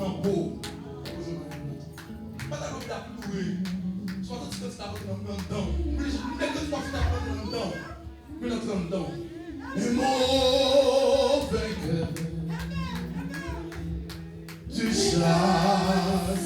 dans le beau. Pas dans l'hôpital pleurer. Soit quand tu t'as rentré dans le dedans. Plus que tu vas rentrer dans le dedans. Plus rentrer dans le dedans. Et mon vainqueur, tu chasses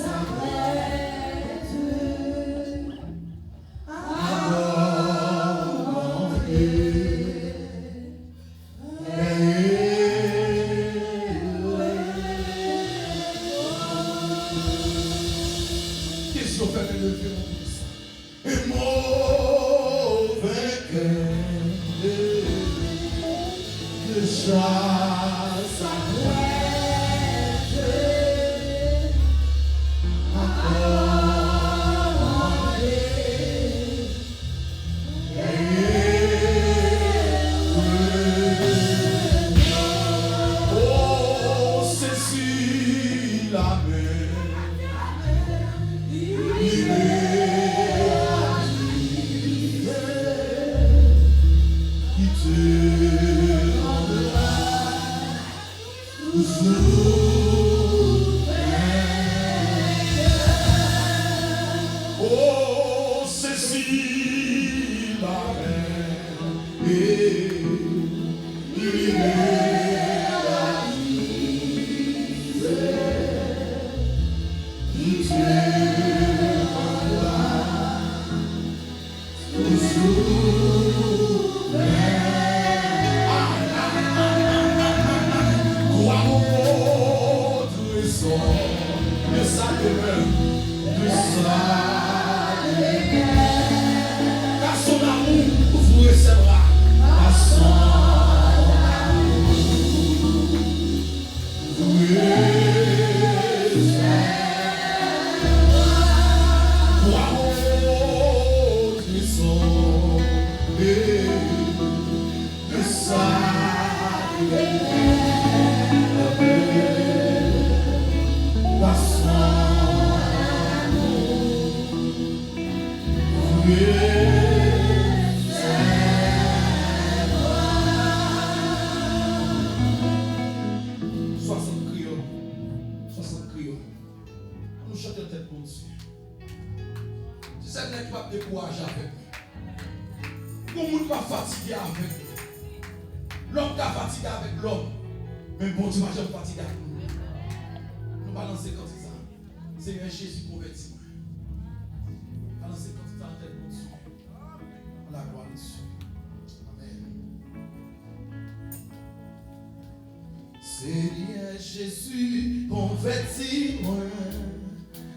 Seigneur Jésus, convertis-moi,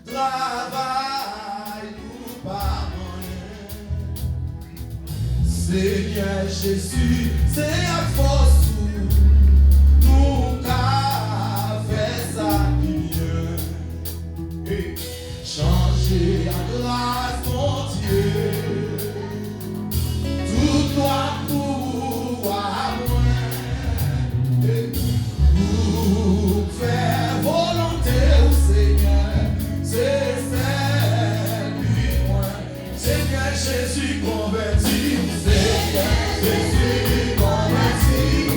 travaille ou pas moyen. Seigneur Jésus, c'est à force nous qu'a fait ça mieux. Et changer la grâce, mon Dieu, tout doit pouvoir moi. Faire volonté au Seigneur, c'est celle lui moi. Seigneur Jésus converti, Seigneur Jésus converti.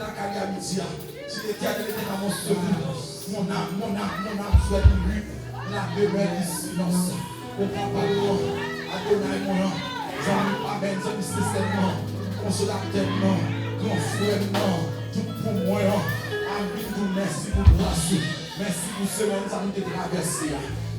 la carrière à midi. Si l'Éternel était dans mon secours, mon âme souhaite lui la demeure du silence. Au papa, Adonai, mon âme, j'en amen, j'en système, consolateur, grand frère, tout pour moi, ami, merci pour grâce, merci pour ce que nous avons traversé.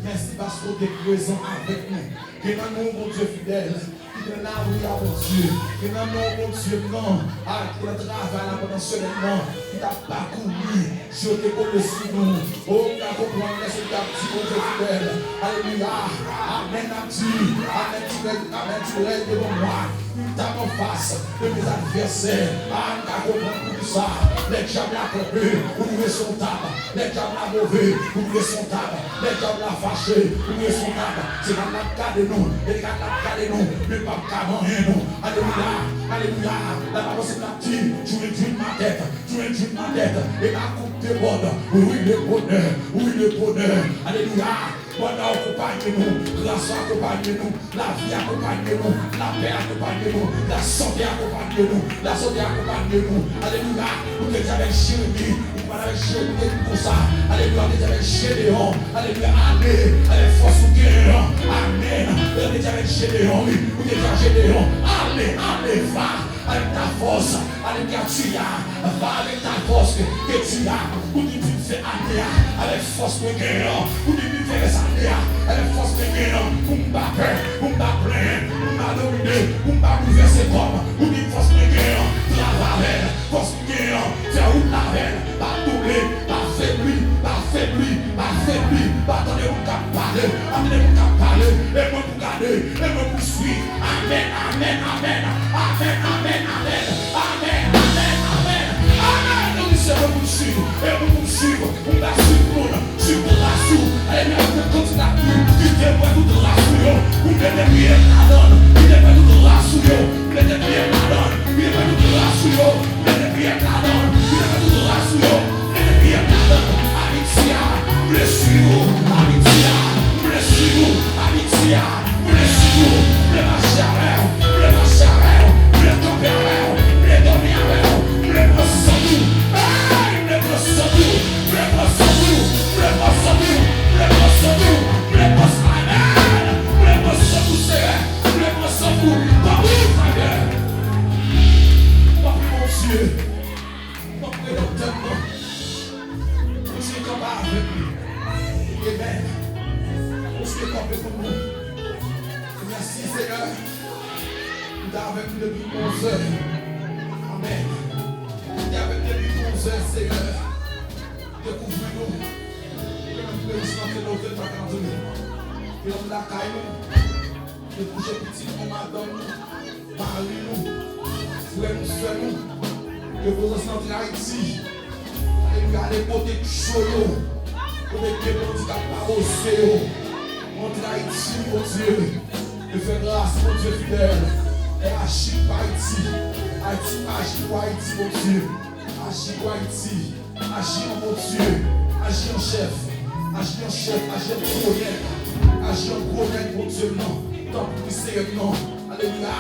Merci parce que tu es présent avec nous. Que dans nous, mon Dieu fidèle, qui est là où il y a mon Dieu, que dans nous, mon Dieu, non, avec le travail là pendant ce moment, qui t'a parcouru, je te connais sur nous. Oh, tu as compris, laisse ta petite, mon Dieu fidèle. Alléluia. Amen, amen, tu règnes devant moi. T'as en face de mes adversaires. Amen, tu as compris tout ça. Les diables à camper, ouvrez son tabac. Les diables à mauvais, ouvrez son tabac. Les diables à fâché, ouvrez son tabac. C'est dans la cas de nous, et dans la cas de nous, mais pas qu'avant nous. Alléluia, alléluia. La parole c'est la petite, tu es ma tête, et ma coupe déborde. Oui, le bonheur, alléluia. Bonheur accompagne-nous, grâce accompagne-nous, la vie accompagne-nous, la paix accompagne-nous, la santé accompagne-nous, alléluia. Nous sommes avec Jérémie, nous sommes avec Jérémie pour ça, alléluia. Nous sommes avec Gédéon, alléluia, allez, avec force ou guérison, amen. Nous sommes avec Gédéon, oui, nous sommes avec Gédéon, allez, va. Avec ta force, avec ta tu as, va avec ta force que tu as, ou tu fais avec force de guerre, ou tu fais ça avec force de guerre, ou pas peur, ou pas plaindre, ou pas dominer, ou pas bouleverser comme, ou tu force de guerre, travailler, force de guerre, faire une lavelle, pas doubler, pas faiblir, pas attendre mon cap parler, et moi pour garder, et moi pour suivre, amen. Nous sommes pour suivre, et nous suivre, on va suivre la soupe, et nous continuons à plus, il devrait tout la soupe, on devrait bien la donne, il devrait tout la soupe, il devrait bien la donne, il devrait tout la soupe, il devrait bien la donne, il devrait tout la soupe, il devrait bien la donne, Amicia, blessure, Amicia, blessure, Amicia, blessure, le macharel, le tempérel, le dominarel, le procédure, merci Seigneur, nous avons avec nous depuis 11 heures. Amen. Nous avons depuis 11 heures, Seigneur. Découvrez-nous. Que nous pouvons entrer dans notre vacances. Que nous la caillons. Que coucher petit pour madame. Parlez-nous. Frère-nous, soeurs-nous. Que vous entrer à Haïti. Alléluia, les côtés chauds. Pour les pieds pour dire pas au séo. Montre Haïti, mon Dieu. Et fais grâce, mon Dieu fidèle. Et agis pour Haïti. Agis pour Haïti, mon Dieu. Agis pour Haïti. Agis en mon Dieu. Agis en chef. Agis en colonel. Agis en colonel, mon Dieu, non. Tant pour Seigneur, non. Alléluia.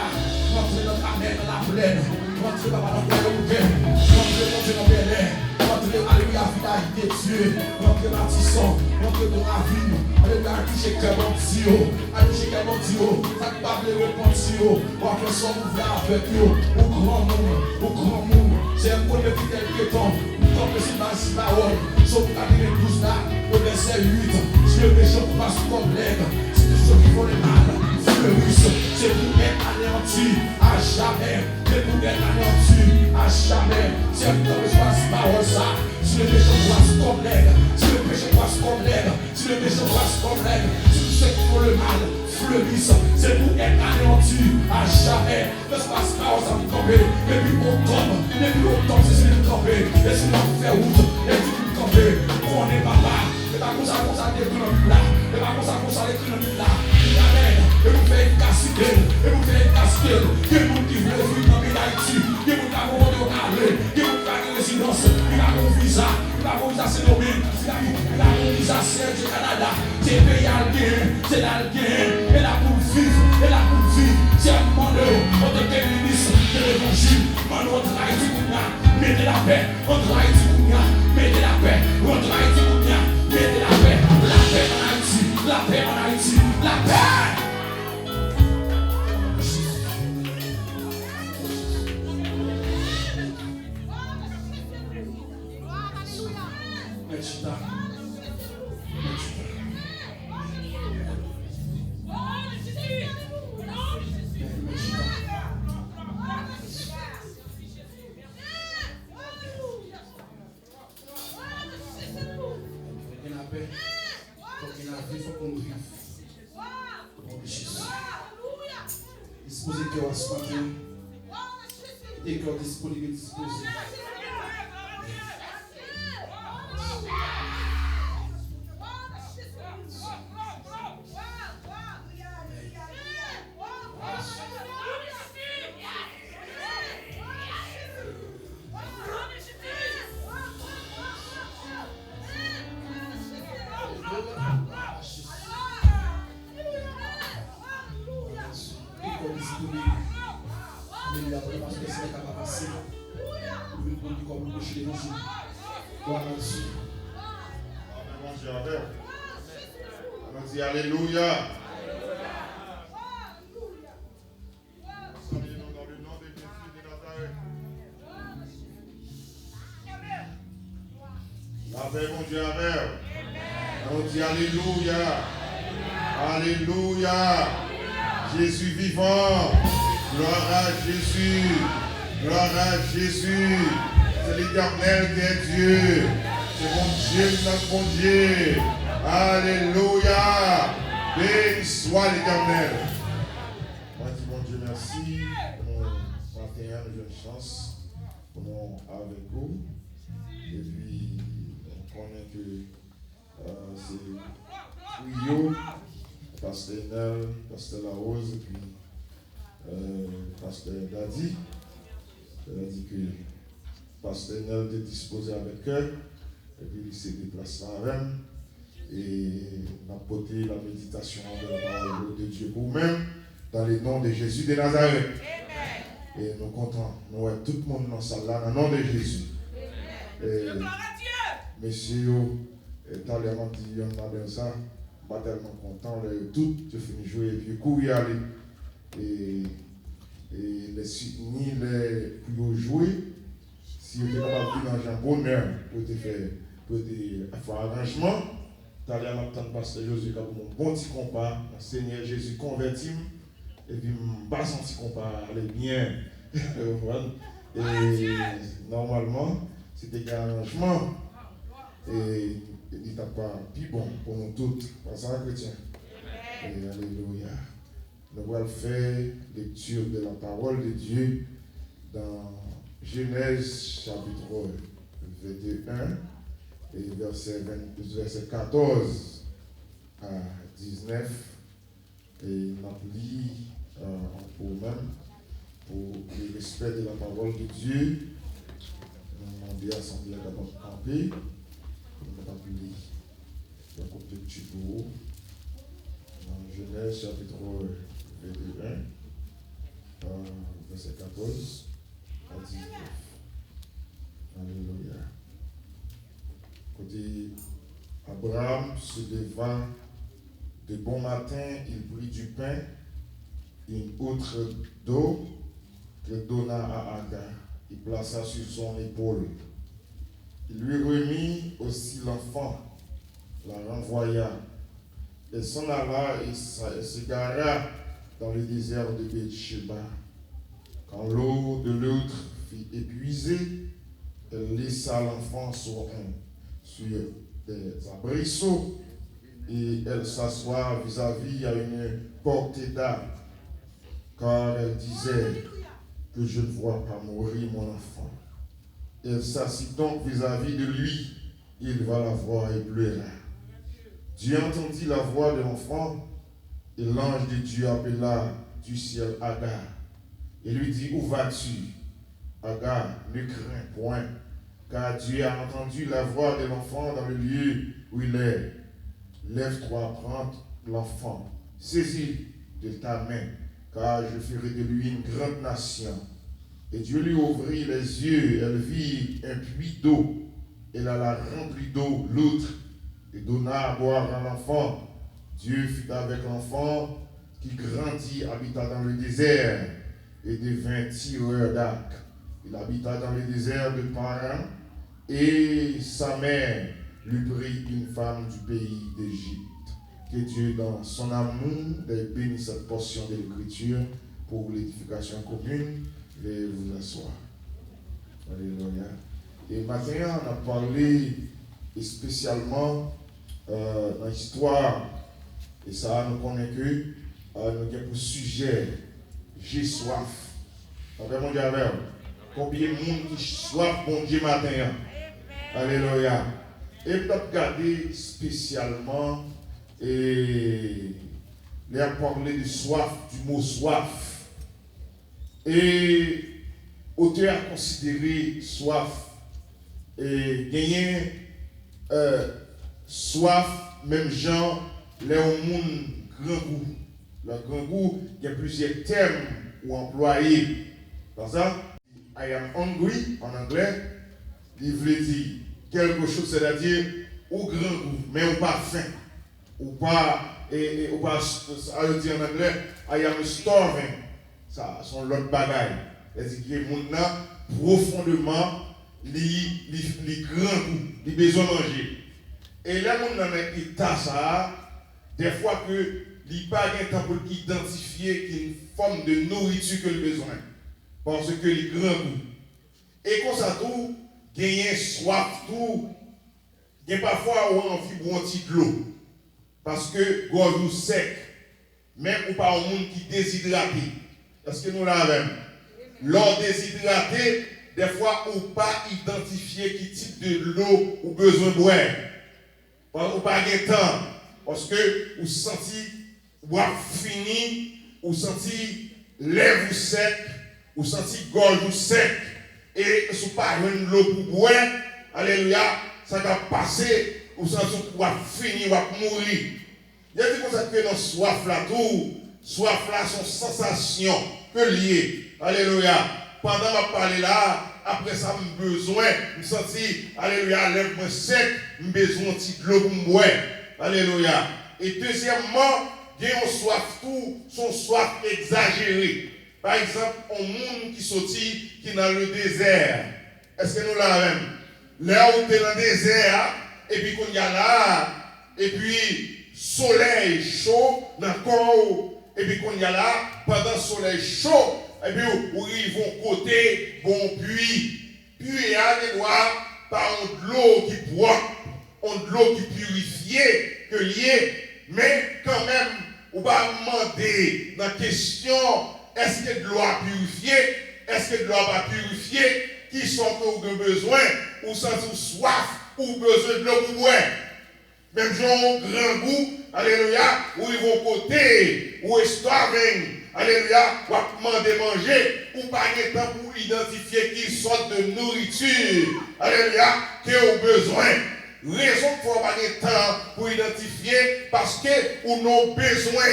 Rentrez dans ta main, dans la plaine. Rentrez dans la plaine, rentrez dans Bel Air. Rentrez, alléluia, village de Dieu. Rentrez dans Tisson. Rentrez dans la ville. Alléluia, touchez cœur mon Dieu. Touchez cœur mon Dieu. Ça ne pas le repentir. On va faire son mouvement avec eux. Au grand monde. C'est un peu de quelque temps. Comme le silence parole. Sauf qu'à 12 là, au verset 8. Si le péché passe comme l'aide. C'est tout ce qui font le mal. C'est pour être anéanti à jamais. C'est pour être anéanti à jamais. C'est un peu de silence parole ça. Si le péché passe comme l'aide. Si le péché passe comme l'aide. Si le péché passe comme l'aide. Si tout ce qui font le mal fleurissent. C'est pour être anéanti à jamais. Le silence parole ça me camper. Et puis automne, c'est celui de camper. Et si l'on fait route, et puis de camper. On est papa. Et pas comme ça, l'économie là. Et pas comme ça, l'économie là. Amen. Et vous faites efficacité. Que vous qui voulez vivre dans le pays d'Haïti. Que vous n'avez pas de parler. Que vous n'avez pas de résidence. Il a un visa. Il a un visa Sénobé. Il a un visa du Canada. C'est pays algérien. C'est l'algérien. Et là pour vivre. C'est un monde. On te fait ministre de l'évangile. On notre Haïti. Mais mettez la paix entre Haïti et Kounia, mettez la paix entre Haïti et Kounia, mettez la paix en Haïti, la paix en Haïti, la paix. Chita. Disposez cœur ce matin. Et cœur disponible, disposé. Alléluia. Dans le nom de Jésus de Nazareth. La paix, mon Dieu, amen. On dit Alléluia. Alléluia. Jésus vivant. Gloire à Jésus. Gloire à Jésus. C'est l'Éternel qui est Dieu. C'est mon Dieu, notre bon Dieu. Alléluia. Béni soit l'Éternel. Moi, dis mon Dieu, merci pour mon 21 de jeune chance, pour mon avec vous. Et puis, on connaît que c'est Fouillot, Pasteur Nel, Pasteur Larose, et puis Pasteur Dadi. Elle a dit que Pasteur Nel était disposé avec eux, et puis il s'est déplacé avec eux. Et n'apporter la méditation de la parole de Dieu pour vous-même dans le nom de Jésus de Nazareth. Amen. Et nous comptons, nous avons tout le monde dans salle là, dans le nom de Jésus. Messieurs, tellement dit, on a bien ça, pas tellement content, tout, je finis de jouer et puis courir aller. Et les soutenir, les plus jouer, si vous êtes capable de dans un bonheur, pour te faire arrangement. T'allais à m'attendre Pasteur Josué comme mon bon petit compas, mon Seigneur Jésus converti, et puis mon bas son petit compas, allez bien. Et normalement, c'était un arrangement. Et il n'est pas plus bon pour nous tous, parce que chrétien. Et alléluia. Nous allons faire lecture de la parole de Dieu dans Genèse chapitre 21. Et verset 14 à 19, et on a pris pour même, pour le respect de la parole de Dieu, on a dit à son bien d'abord camper, on a pris le côté de Chico, dans Genèse chapitre 21, verset 14 à 19. Alléluia. Abraham se leva de bon matin, il prit du pain, une outre d'eau qu'il donna à Agar. Il plaça sur son épaule. Il lui remit aussi l'enfant, la renvoya. Elle s'en alla et s'égara dans le désert de Beersheba. Quand l'eau de l'outre fut épuisée, elle laissa l'enfant sur des arbrisseaux et elle s'assoit vis-à-vis à une portée d'arbre, car elle disait que je ne vois pas mourir mon enfant. Elle s'assit donc vis-à-vis de lui, il va la voir et pleura. Dieu entendit la voix de l'enfant et l'ange de Dieu appela du ciel Agar et lui dit: où vas-tu? Agar, ne crains point, car Dieu a entendu la voix de l'enfant dans le lieu où il est. Lève-toi, prends l'enfant, saisis de ta main, car je ferai de lui une grande nation. Et Dieu lui ouvrit les yeux, elle vit un puits d'eau. Elle alla remplir d'eau l'outre et donna à boire à l'enfant. Dieu fut avec l'enfant qui grandit, habita dans le désert et devint tireur d'arc. Il habita dans le désert de Paran et sa mère lui prit une femme du pays d'Égypte. Que Dieu, dans son amour, bénisse cette portion de l'Écriture pour l'édification commune et vous asseoir. Alléluia. Et maintenant, on a parlé spécialement dans l'histoire, et ça nous connaît que nous avons pour sujet, j'ai soif. Vraiment, combien de monde qui soif, bon Dieu, matin. Alléluia. Et peut-être regarder spécialement, et il a parlé de soif, du mot soif. Et auteur a considéré soif et gagner soif, même gens, les monde grand goût. Le grand goût, il y a plusieurs termes ou employés. Par exemple, I am hungry en anglais, il veut dire quelque chose, c'est-à-dire au grand goût, mais ou pas faim, ou pas, ou pas, ça veut dire en anglais, I am starving. Ça, sont l'autre bagaille. C'est-à-dire que les gens profondément, les grands goût, les besoin de manger. Et là, on a un état ça, des fois que il n'y a pas de temps pour identifier une forme de nourriture que le besoin. Parce que les grands goûts. Et comme ça, tout, gagner soif, tout, il y a parfois envie de boire un petit de l'eau. Parce que gorge sec, même ou pas un monde qui déshydraté. Est-ce que nous l'avons? L'eau déshydratée, des fois, ou pas identifier quel type de l'eau ou besoin de boire. Ou pas de temps. Parce que vous sentez, vous fini, vous sentez lèvres sec, vous sentez gorge sec, et vous pas de l'eau pour boire. Alléluia, ça va passer, vous sentez que vous fini, vous mourir. Il y a des choses que dans soif là, tout, soif là, son sensation que lié. Alléluia. Pendant ma parler là, après ça, j'ai besoin, je sens, alléluia, lève-moi sec, j'ai besoin de l'eau pour moi. Alléluia. Et deuxièmement, il y a une soif tout, son soif exagérée. Par exemple, un monde qui sortit, qui est dans le désert. Est-ce que nous l'avons? Là où tu es dans le désert, et puis qu'on y a là, et puis soleil chaud dans le corps, et puis qu'on y a là, pendant le soleil chaud, et puis où ils vont côté, bon puits. Puis il y a des doigts par de l'eau qui boit, de l'eau qui purifie, que lié, mais quand même, on va demander dans la question, est-ce que de l'eau a purifié, est-ce que de l'eau n'a pas purifié, qui sont que vous avez besoin, ou sans soif, ou besoin de l'eau pour boire. Même gens grand goût, alléluia, où ils vont côté, ou est starving, alléluia, ou à demander manger, ou pas de temps pour identifier qui sorte de nourriture, alléluia, qui ont besoin. Raison pour pas de temps pour identifier, parce que nous avons besoin,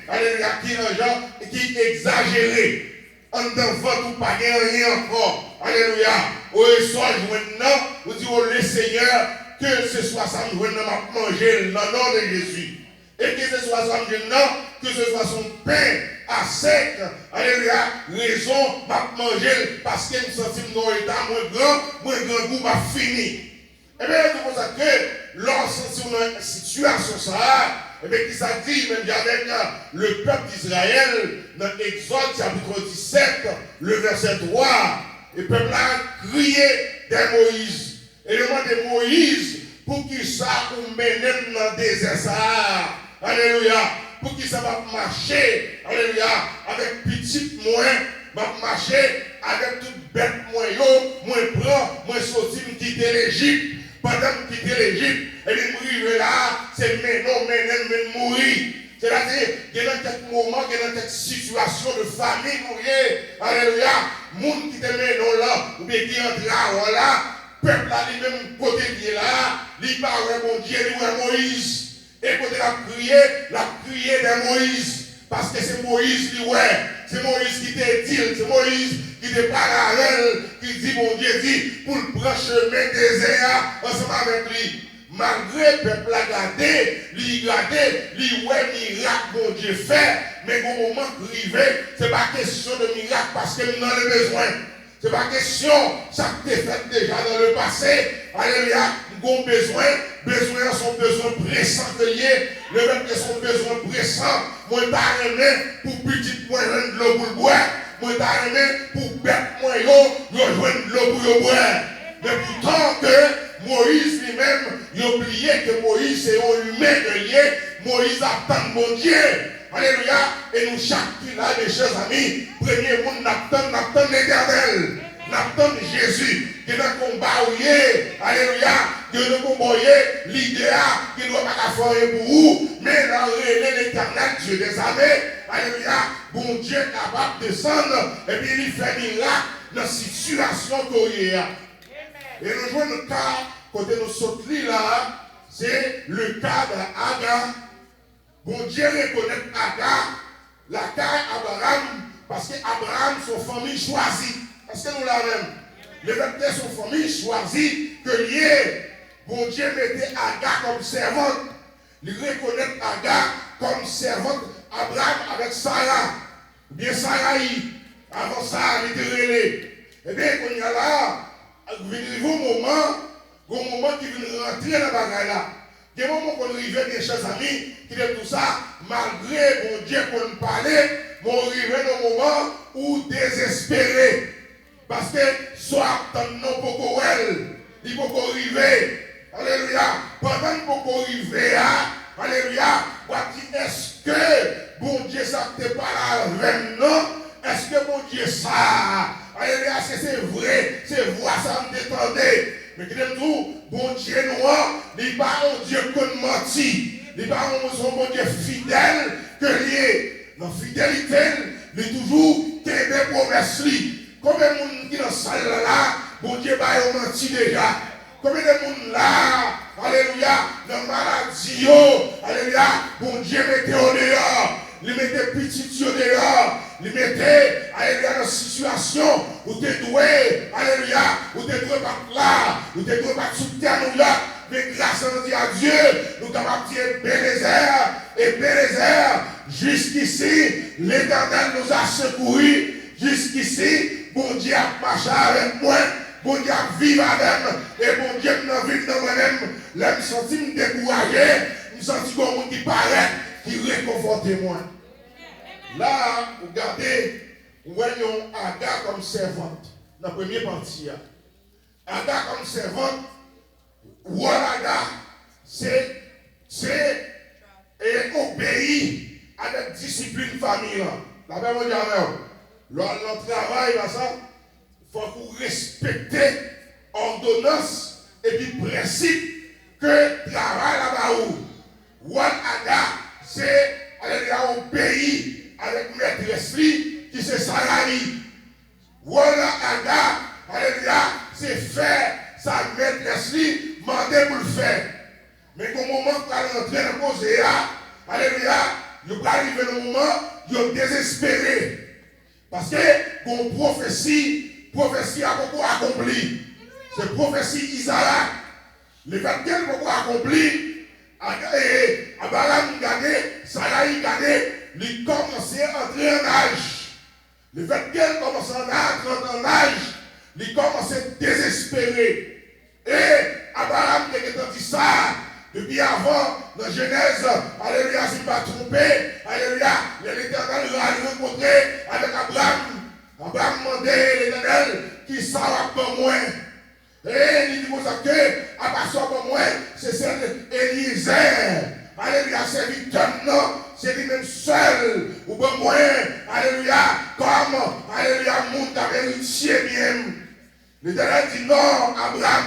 alléluia, qui est gens qui est exagéré. En devant tout pas rien encore, alléluia. Au soir maintenant, vous dites oh le Seigneur, que ce soit ça nous manger dans le nom de Jésus. Et que ce soit ça maintenant, que ce soit son pain à sec, alléluia, raison m'a manger parce que nous sentons dans l'état moins grand goût m'a fini. Et bien c'est pour ça que lorsque nous sommes dans une situation ça, et bien qui ça dit même avec le peuple d'Israël dans Exode chapitre 17, le verset 3, le peuple a crié des Moïse. Et demandé Moïse pour qu'il ça ou mène dans le désert ça. Alléluia. Pour qu'il ça va marcher, alléluia, avec petit moins, va marcher avec toute bête moins prend, moins sorti, quitter l'Égypte. Pendant que quitter l'Égypte, et il mourir là, c'est maintenant, mourir. C'est-à-dire, il y a quelques moments, il y a quelques situations de famille, alléluia, monde qui te met là, ou bien qui entre là, peuple là, lui-même, côté qui est là, il parle mon Dieu, il est Moïse. Et côté la prière de Moïse. Parce que c'est Moïse qui ouais, c'est Moïse qui te dit, c'est Moïse qui te parle à elle, qui dit, mon Dieu dit, pour le prendre chemin désert ensemble avec lui. Malgré le peuple a gardé, lui ouais miracle mon Dieu fait, mais au moment arrivé, ce n'est pas question de miracle parce que nous en avons besoin. Ce n'est pas question, ça t'est fait déjà dans le passé. Alléluia, nous avons besoin sont besoins pressants que liés. Le même que son besoin pressant, moi t'as aimé pour petit point de l'eau pour le boire. Moi t'as aimé pour bête moi rejoindre de l'eau pour le boire. Mais pourtant que Moïse lui-même, il a oublié que Moïse c'est un humain de lié. Moïse attend mon Dieu. Alléluia. Et nous, chaque là, mes chers amis, premier monde, n'attend l'éternel. N'attend Jésus. Qui est dans le combat, alléluia. Qui est dans le combat, l'idéal, qui ne doit pas faire pour vous. Mais dans l'éternel, Dieu des armées. Alléluia. Bon Dieu est capable de descendre. Et puis il fait miracle dans la situation qu'il y a. Et nous jouons le cas, quand nous sautons là, c'est le cas d'Agar. Bon Dieu reconnaît Agar, la taille Abraham, parce qu'Abraham, son famille choisie. Est-ce que nous l'avons? Le peuple de son famille choisit que lié. Bon Dieu mettait Agar comme servante. Il reconnaît Agar comme servante Abraham avec Sarah. Bien Sarah, avant ça, il était relais. Eh bien, quand il y a là, il y a un moment qui vient rentrer dans la bagaille là. Il y a un moment qu'on arrive, mes chers amis, qui dit tout ça, malgré mon Dieu qu'on nous parlait, on arrive dans un moment où désespéré. Parce que soit non pour il faut qu'on arrive. Alléluia. Pendant qu'on arrive, alléluia, est-ce que bon Dieu ça ne t'est pas là non? Est-ce que bon Dieu ça? Alléluia, c'est vrai, c'est vrai, ça me détendait. Mais qui aime tout, bon Dieu noir, il n'est pas un Dieu qu'on mentit. Il n'est pas un bon Dieu fidèle que lié. Dans fidélité, il est toujours des promesses. Combien de monde qui dans la salle là, bon Dieu va menti déjà. Combien de monde là, alléluia, dans la maladie, alléluia, bon Dieu mettez au dehors. Il mettait petit au dehors. Il mettait, alléluia, dans une situation où tu es doué, alléluia, où tu es doué par là, où tu es doué par sous terre, nous là. Mais grâce à Dieu, nous sommes capables de dire Bénézer et Bénézer. Jusqu'ici, l'Éternel nous a secourus. Jusqu'ici, bon Dieu a marché avec moi. Bon Dieu a vécu avec moi. Et bon Dieu m'a vécu dans moi-même. Là, je me sens découragé. Je me sens comme un monde qui paraît, qui réconforte moi. Là, regardez, voyons Agar comme servante. Dans la première partie. Agar comme servante. Voilà, c'est obéir à la discipline familiale. La même chose, lors de notre travail, il faut qu'on respecte l'ordonnance et puis principe que travail là-bas où. Voilà, c'est obéir avec maîtresse qui se salarié. Voilà, alléluia, c'est faire sa maîtresse demander pour le faire. Mais au moment où elle rentre dans le cause, alléluia, il va arriver le moment où il est désespéré. Parce que mon prophétie a beaucoup accompli. C'est prophétie Isaac. Le fait qu'elle a beaucoup accompli, Abraham gagné, Sarah gagné, il commençait à entrer en âge. Le fait qu'elle commençait à entrer en âge, il commençait à désespérer. Et Abraham qui a dit ça depuis avant, dans Genèse, alléluia, s'il ne pas trompé, alléluia, l'Éternel l'a rencontré avec Abraham. Abraham demandait l'Éternel qui s'arrête pour moi. Et il dit comme ça que, à part ça pour moi, c'est celle d'Éliezer. Alléluia, c'est lui non, c'est lui-même seul. Ou pour moi, alléluia, comme, alléluia, monde avait héritier bien. L'Éternel dit non, Abraham,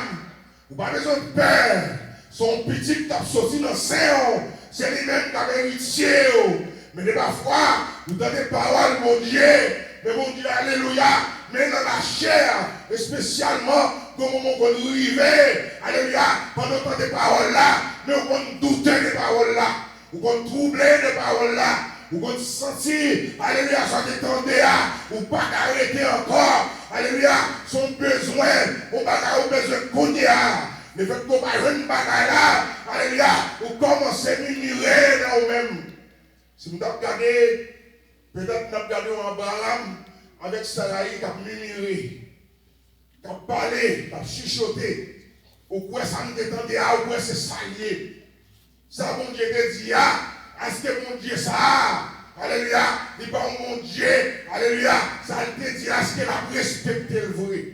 vous n'avez pas besoin de peur. Son petit qui a sorti dans le sein, c'est lui-même qui avait héritier. Mais de parfois, vous donnez parole, mon Dieu, mais mon Dieu, alléluia, mais dans la chair, et spécialement, au moment où on arrive, alléluia, pendant qu'on des paroles là, mais on douter des paroles là, ou qu'on troubler des paroles là, Ou qu'on sentir, alléluia, ça détendait, ou pas arrêter encore, alléluia, son besoin, on va avoir besoin de connaître. Mais faites qu'on va une bagaille là, alléluia, ou commencer à murmurer dans vous-même. Si vous regardez, peut-être nous regardons Abraham avec Sarai qui a murmuré, qui a parlé, qui a chuchoté, ou quoi ça nous détendait, ou quoi c'est salier. Ça, mon Dieu te dit, est-ce que mon Dieu ça, alléluia, il n'est pas mon Dieu, alléluia, ça te dit, est-ce qu'elle a respecté le vrai?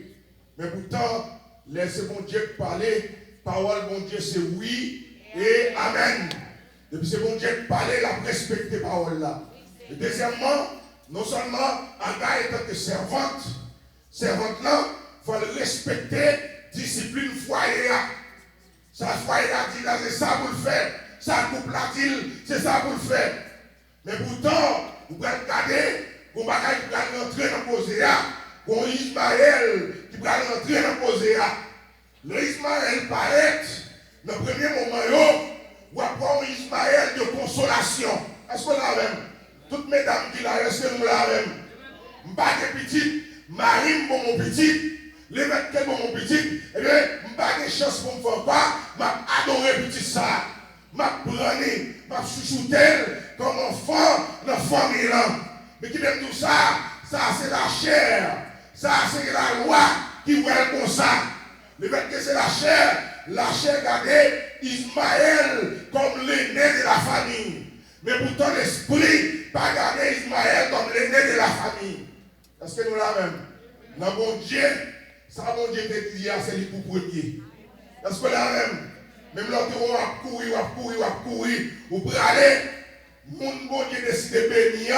Mais pourtant, laissez mon Dieu parler, parole mon Dieu c'est oui et amen. Depuis c'est mon Dieu parler, la respecter parole là. Et deuxièmement, non seulement Aga étant que servante là, il faut le respecter, discipline foyer. Ça foyer a dit là, c'est ça pour le faire. Ça couple a dit, c'est ça pour le faire. Mais pourtant, vous pouvez regarder, vous pouvez rentrer dans le posé, vous Ismaël qui va rentrer dans le posé. Le Ismaël paraît, dans le premier moment, vous avez un Ismaël de consolation. Est-ce que là même? Toutes mesdames qui là, est-ce que nous là même? Je ne suis pas petit, Marie pour mon petit, les mecs qui pour mon petit, eh bien, je n'ai pas de chance pour me faire pas, je adoré petit ça. Je prends, je chouchoute comme enfant dans la famille. Mais qui aime tout ça, ça c'est la chair, ça c'est la loi qui voit comme ça. Le fait que c'est la chair gardait Ismaël comme l'aîné de la famille. Mais pourtant l'esprit pas gardé Ismaël comme l'aîné de la famille. Est-ce que nous l'avons même? Dans mon Dieu, ça mon Dieu te dit, c'est lui pour premier. Est-ce que là même? Même l'autre, on va courir, vous pouvez aller, mon Dieu décide de bénir,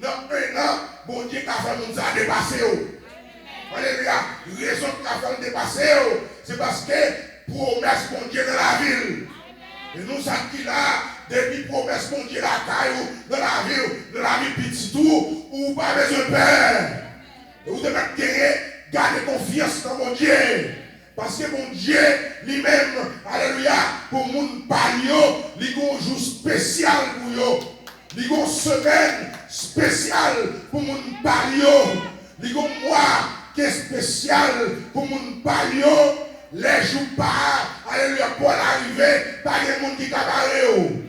dans un an, mon Dieu a fait nous a dépassé. Alléluia, raison qui a fait nous dépasser, c'est parce que promesse mon Dieu dans la ville. Et nous, ça qui là, depuis promesse mon Dieu la caillou, dans la vie petit tout, ou pas besoin de peur. Et vous devez garder confiance dans mon Dieu. Parce que mon Dieu lui-même, alléluia, pour mon palio, il y a un jour spécial pour eux. Il y a une semaine spéciale pour mon palio. Il y a un mois qui est spécial pour mon palio. Les jours pas, alléluia, pour l'arrivée, pas de monde qui cabaret.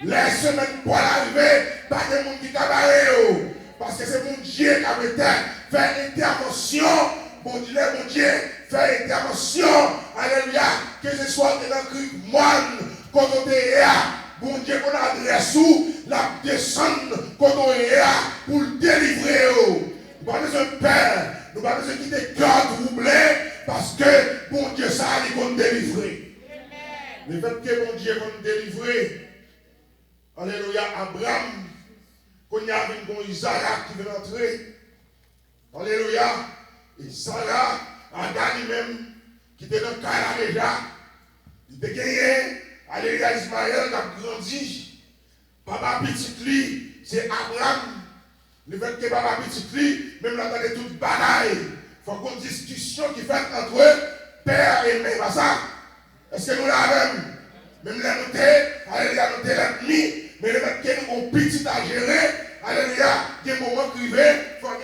Les semaines pour l'arrivée, pas de monde qui cabaret. Parce que c'est mon Dieu qui a fait intervention. Mon Dieu, fait intervention, alléluia, que ce soit dans le moine, quand on est là, bon Dieu, qu'on adresse où, la descendre, quand on est là, pour le délivrer. Nous n'avons pas besoin de peur, nous n'avons pas besoin de quitter cœur troublé, parce que bon Dieu, ça il va nous délivrer. Le fait que bon Dieu va nous délivrer, alléluia, Abraham, quand il y avait un bon Isaac qui veut entrer, alléluia. Et Sarah, Aga lui-même, qui était dans le cas déjà, il était gagné, alléluia, Ismaël qui a grandi. Papa petit lui, c'est Abraham. Le fait que papa petit lui, même là, dans toute bataille, il faut qu'on ait une discussion qui fait entre eux, père et mère, pas ça? Est-ce que nous l'avons? Même là, nous sommes, alléluia, nous sommes l'ennemi, mais le fait que nous avons petit à gérer, alléluia, il y a un moment privé, il faut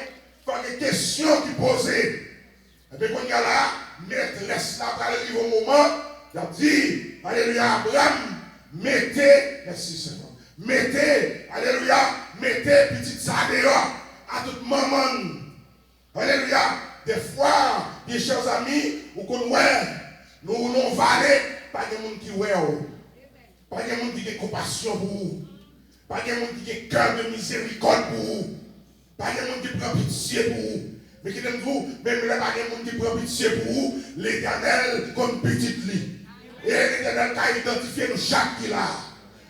des questions qui posent. Et puis quand il y a là, maîtresse là, à l'arrivée au moment, il a dit, alléluia, Abraham, mettez, merci Seigneur, mettez, alléluia, mettez petite ça dehors, à toute maman. Alléluia, des fois, des chers amis, ou qu'on voit, nous n'en valons pas de monde qui voit, pas de monde qui a compassion pour vous, pas de monde qui a cœur de miséricorde pour vous. Pas de monde qui prend pitié pour vous. Mais qui aime vous, même là, pas de monde qui prend pitié pour vous, l'Éternel comme petite lit. Et l'Éternel a identifié nous chaque qui là.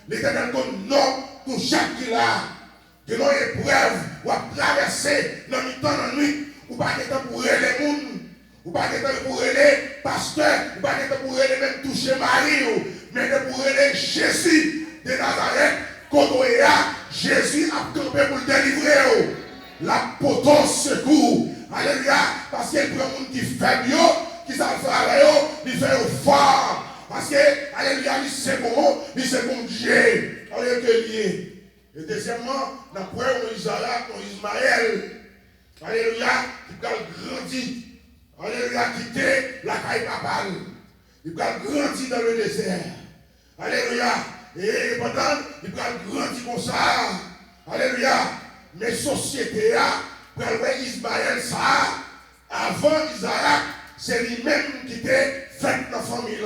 L'Éternel comme non pour chaque qui là. De nos épreuves, ou à traverser dans le temps de nuit, ou pas de temps pour les gens, ou pas de temps pour les pasteurs, ou pas de temps pour les même toucher Marie, mais de pour les Jésus de Nazareth, quand on est là, Jésus a campé pour le délivrer. La potence secours. Alléluia. Parce qu'il prend un monde qui fait mieux, qui s'en fait, il fait fort. Parce que, alléluia, il c'est bon Dieu. Alléluia. Et Et deuxièmement, la preuve de Isaac, Ismaël, alléluia, qui a grandi, alléluia, quitter la caille papale. Il a grandi dans le désert. Alléluia. Et pendant, il a grandi comme ça. Alléluia. Mais société, pour aller Ismaël, ça, avant Isaac, c'est lui-même qui était fait dans la famille.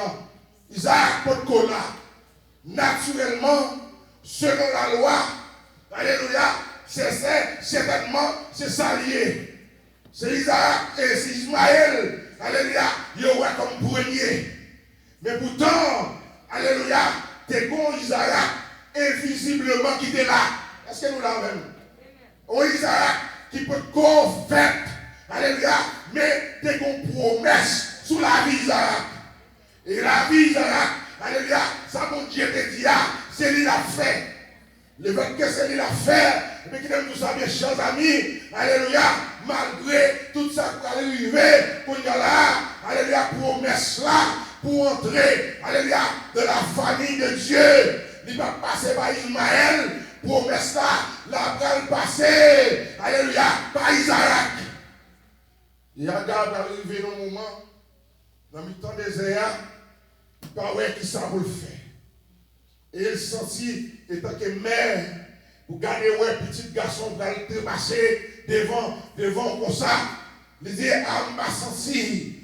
Isaac, pas de cola. Naturellement, selon la loi, alléluia, c'est certainement, c'est ça lié. C'est Isaac et c'est Ismaël, alléluia, il y aura comme premier. Mais pourtant, alléluia, t'es bon Isaac, invisiblement qui était là. Est-ce que nous l'avons même? Oh Isaac, qui peut qu'on fait, alléluia, mais t'es bon promesse sous la vie Isaac. Et la vie Isaac, alléluia, ça mon Dieu te dit, c'est lui la fait. Le fait que c'est lui la fait, mais qui aime tout ça, mes chers amis, alléluia, malgré tout ça qui est arrivé, qu'on y a là, alléluia, promesse là, pour entrer, alléluia, de la famille de Dieu. Il va passer par Ismaël, promesse là, la va passer, alléluia, par Isaac. Il y a garde arrivé dans le moment, dans le temps des désert, pas ouais qui ça vous le fait. Et il sentit, étant que mère, pour garder ouais petit garçon pour aller passer devant comme ça. Il dit, m'a senti,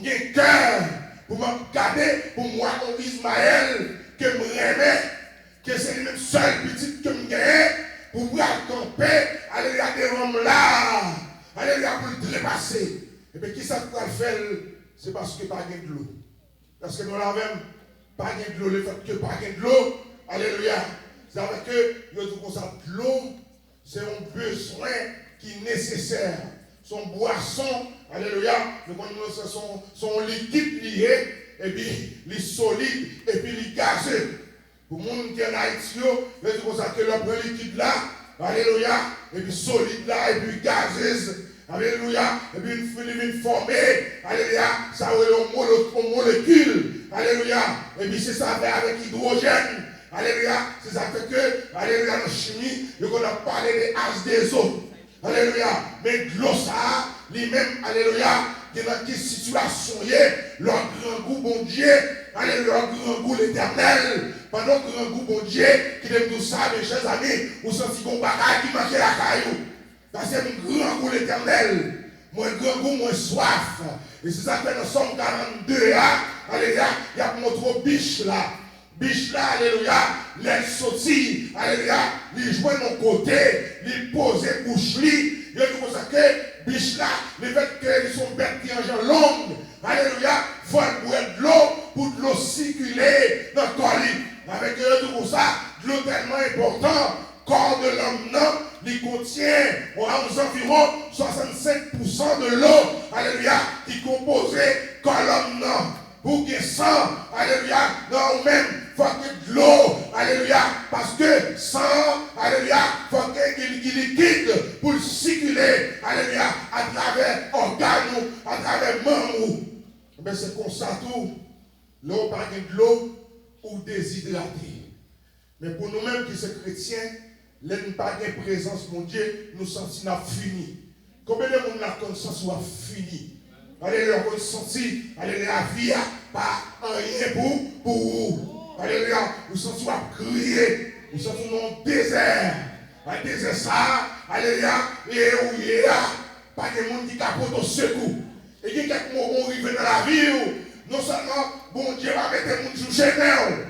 j'ai cœur pour me garder pour moi comme Ismaël, que me remet, que c'est le même seul petit que me gagne, pour pouvoir camper, aller regarder l'homme là, aller regarder pour le dépasser. Et bien qui ça peut faire, c'est parce que pas de l'eau. Parce que nous l'avons pas de l'eau, le fait que pas de l'eau, alléluia. C'est avec que nous disons ça, l'eau, c'est un besoin qui est nécessaire. Son boisson, alléluia, nous connaissons son liquide lié, et puis les solides, et puis les gazeux. Pour les gens qui sont en Haïti, nous disons ça que le liquide là, alléluia, et puis solide là, et puis gazeuse. Alléluia, et puis une formée, alléluia, ça a une molécule, alléluia, et puis c'est ça avec hydrogène, alléluia, c'est ça fait que, alléluia, dans la chimie, on a parlé de H2O, alléluia, mais de l'eau ça, lui-même, alléluia, dans quelle situation il est, leur grand goût, bon Dieu, alléluia, leur grand goût l'éternel, pendant que grand goût, bon Dieu, qui aime tout ça, mes chers amis, vous sentez qu'on bagaille qui manquait la caillou. Parce que c'est un grand goût l'éternel. Moi, un grand goût, moi, soif. Et c'est ça que dans Somme 42, alléluia, il y a notre biche là. Biche là, alléluia, les sorties, alléluia, les jouer de mon côté, les poser bouche li. Il y a tout ça que biche là, le fait qu'ils sont bêtes qui en longue, alléluia, faut boire de l'eau pour de l'eau circuler dans le corps. Avec tout ça, de l'eau tellement important. Corps de l'homme, non, il contient environ 65% de l'eau, alléluia, qui composait corps de l'homme, non. Pour qu'il sang, alléluia, non, même, il faut qu'il y ait de l'eau, alléluia, parce que sang, alléluia, il faut qu'il y ait liquide pour circuler, alléluia, à travers organes, à travers membres. Mais c'est comme ça tout, l'eau, pas de l'eau ou déshydraté. Mais pour nous-mêmes qui sommes chrétiens, nous n'avons pas de présence, mon Dieu, nous sentons fini. Combien de monde la conscience soit fini? Alléluia, vous sentez, alléluia, la vie pas rien pour vous. Alléluia, vous sentez crier, vous sentez dans le désert. Un désert ça, alléluia, et où il y a pas de monde qui capote au secours. Et qui quelques mots vont arriver dans la vie, non seulement, bon Dieu va mettre les gens sous chemin.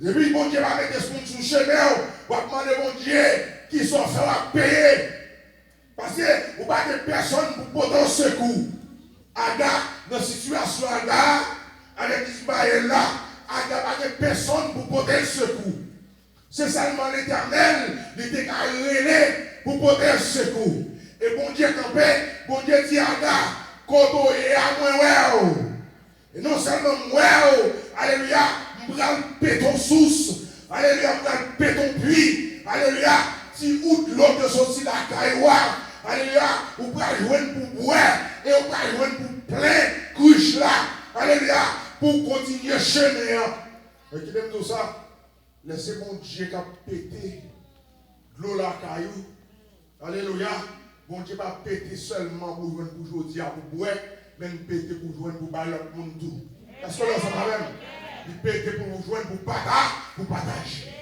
Et puis, bon Dieu va mettre les gens sous chemin. On va demander, bon Dieu, qui sont faits à payer. Parce que vous n'avez pas de personne pour porter un secours. Aga, dans la situation Aga, avec Ismaël là, Aga n'a pas de personne pour porter le secours. C'est seulement l'Éternel, il était carré pour porter le secours. Et bon Dieu campé, bon Dieu dit Aga, quand est à moi, et non seulement moi, alléluia, je vais péter ton source, alléluia, je vais péter ton puits, alléluia, si ou de l'eau de sortie la cailloua, alléluia, vous pouvez jouer pour boire, et vous pouvez jouer pour plein couche là, alléluia, pour continuer chemin. Et qui aime tout ça, laissez mon Dieu qui a pété l'eau la caillou. Alléluia. Bon Dieu pas péter seulement pour jouer pour aujourd'hui pour boire, mais péter pour jouer pour parler l'autre monde tout. Est-ce que là ça va même? Il péter pour vous joindre pour partager.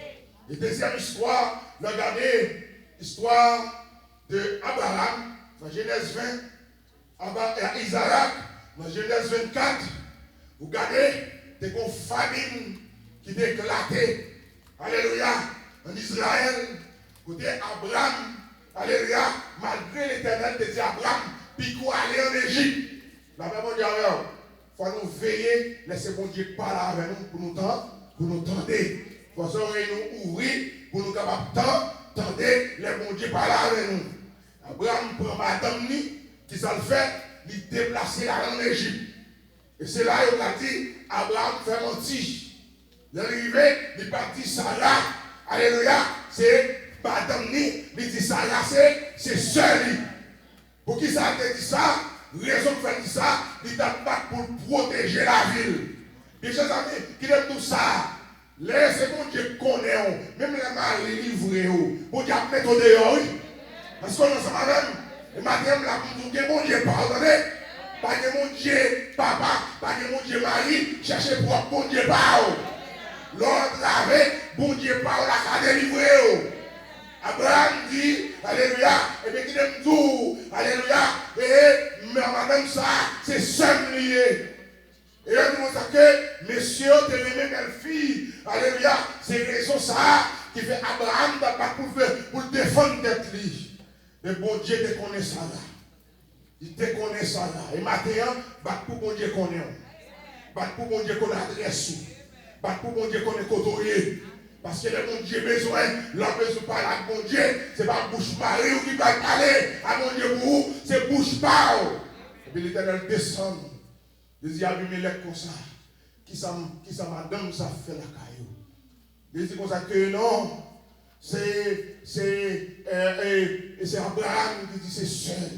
Et deuxième histoire, regardez l'histoire de Abraham dans Genèse 20, Isaac dans Genèse 24. Vous regardez, des une famine qui est éclatée. Alléluia. En Israël, côté Abraham, alléluia, malgré l'Éternel te dit Abraham, puis qu'on aller en Égypte. La même chose, il faut nous veiller, laisser mon Dieu parler avec nous pour nous tendre. Il faut nous ouvrir pour nous capables tendre, les bon Dieu parler avec nous. Abraham prend madame qui ça le fait, il déplace la en Égypte. Et c'est là qu'il a dit, Abraham fait mentir. Il est arrivé, il parti Sarah, alléluia, c'est madame il dit Sarah, c'est seul. Pour qui ça a dit ça? Raison de faire ça, il t'a pas pour protéger la ville. Et chers amis, qui aiment tout ça, laissez mon Dieu connaître, même les maris livrés, pour Dieu mettre au dehors. Parce qu'on est ensemble même. Et madame, là, pour dire, mon Dieu, pardonnez. Pas de mon Dieu, papa, pas de mon Dieu, mari, cherchez pour mon Dieu, pardon. L'autre lavé, bon Dieu, pardon, la carte délivrée. Abraham dit, alléluia, et bien qu'il aime tout, alléluia, et madame ça, c'est seul lié. Et là, nous avons que, messieurs, tu es belle fille, alléluia, c'est raison ça qui fait Abraham pas pour défendre d'être lui. Mais bon Dieu te connaît ça là. Il te connaît ça là. Et maintenant, pour bon Dieu connaît. Pour bon Dieu connaît adresse. Pour bon Dieu connaît côtoyer. Parce que le bon Dieu besoin, l'homme besoin parler à bon Dieu, ce n'est pas bouche parée qui va parler à mon Dieu pour vous, c'est bouche parole. Et puis l'Éternel descend. Il dit Abimelech comme ça. Qui ça madame ça fait la caillou. Il dit comme ça que non, c'est Abraham qui dit c'est seul.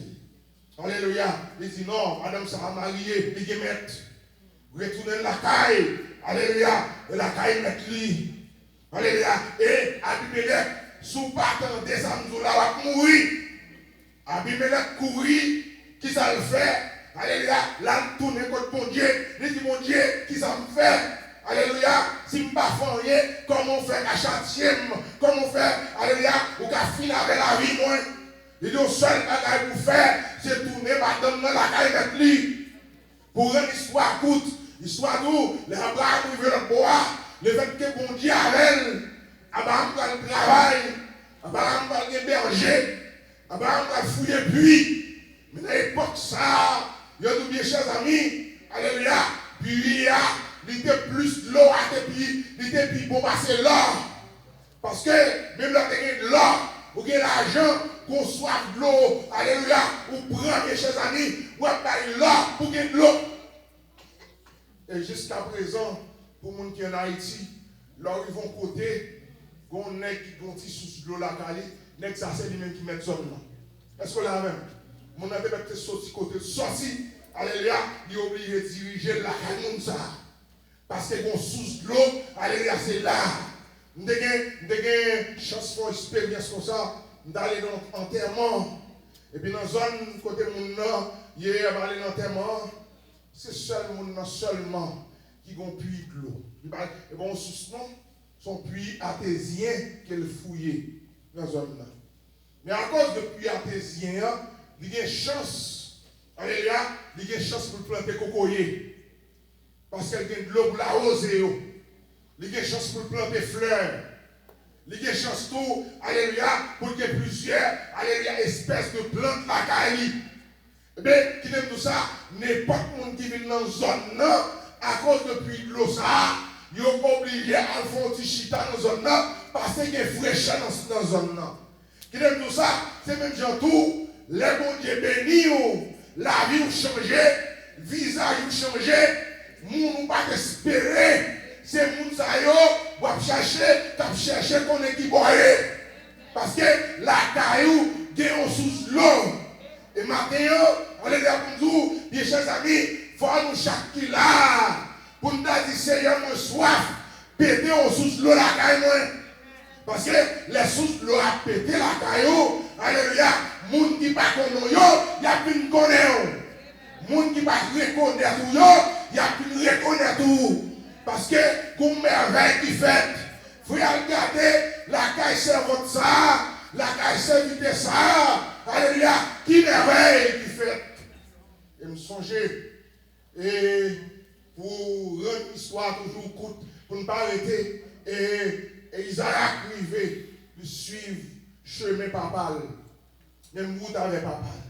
Alléluia. Il dit non, madame ça a marié, il dit mettre. Retournez la caille. Alléluia. Et la caille met lui. Alléluia. Et Abimelech, sous partant des âmes là, va mourir. Abimelech courir, qui ça le fait? Alléluia. Là, tourne contre mon Dieu. Il dit, mon Dieu, qui ça me fait? Alléluia. Si je ne fais pas rien, comment on fait à chantier? Comment on fait? Alléluia. Ou qu'à finir avec la vie, moi. Il dit, au seul bagage pour faire, c'est tourner madame dans la caille avec lui. Pour une histoire courte, histoire d'où les Abraham veulent le bois. Le fait que bon Dieu avec Abraham va le travail, Abraham va le berger, Abraham va fouiller puits. Mais dans l'époque, ça, il y a oublié, chers amis, alléluia, puis il était plus de l'eau à tes pieds, il était plus bon passer l'or. Parce que même là, tu as de l'or, ou de l'argent, qu'on soit de l'eau, alléluia, ou prendre, chers amis, ou appeler l'or pour gagner de l'eau. Et jusqu'à présent, pour les gens qui sont en Haïti, là où ils vont côté, on est qui vont sous l'eau la cali, n'est ça c'est lui-même qui met zone là. Est-ce que là même, mon ami peut sorti côté, sorti, alléluia, il est obligé de diriger la cali ça. Parce que bon sous l'eau, alléluia, c'est là. Nous avons chance pour expérience comme ça, d'aller dans l'enterrement. Et puis dans la zone côté mon nom, il est allé dans l'enterrement, c'est seulement qui ont puits de l'eau. Et bon, son puits artésien qu'elle fouillait dans la zone là. Mais à cause de puits artésien, il y a une chance, alléluia, il y a une chance pour planter cocoyer. Parce qu'elle a de l'eau pour l'arroser. Il y a une chance pour planter fleurs. Il y a une chance tout, alléluia, pour qu'il y ait plusieurs, alléluia, espèces de plantes la caille. Eh bien, qui aime tout ça, n'importe qui vient dans la zone là, à cause de puits de l'eau, ça, ils sont obligés à faire un petit chita dans la zone là, parce qu'il y a fraîcheur dans la zone là. Qui aime tout ça, c'est même gens tout, les bons dieux bénis, la vie a changé, le visage a changé, nous ne pas espérer, c'est nous ça yo, chercher qu'on est qui boye. Parce que la caillou gagne sous l'eau. Et maintenant, on est là pour nous, mes chers amis, il faut nous chaque qui là, pour nous dire, Seigneur, moi soif, péter sous l'eau la caille moi. Parce que les sources l'ont pété la caillou. Alléluia. Moun qui pas connaît yo, y a plus connaître. Moun qui pas reconnaître yo, y a plus reconnaître tout. Parce que comme merveille qui fait, faut regarder la caille servante ça, la caille servite ça. Alléluia. Qui merveille qui fait. Et me songer et pour rendre l'histoire toujours courte, pour ne pas arrêter et Isaac arrivé de suivre chemin papal. Même route avec papal.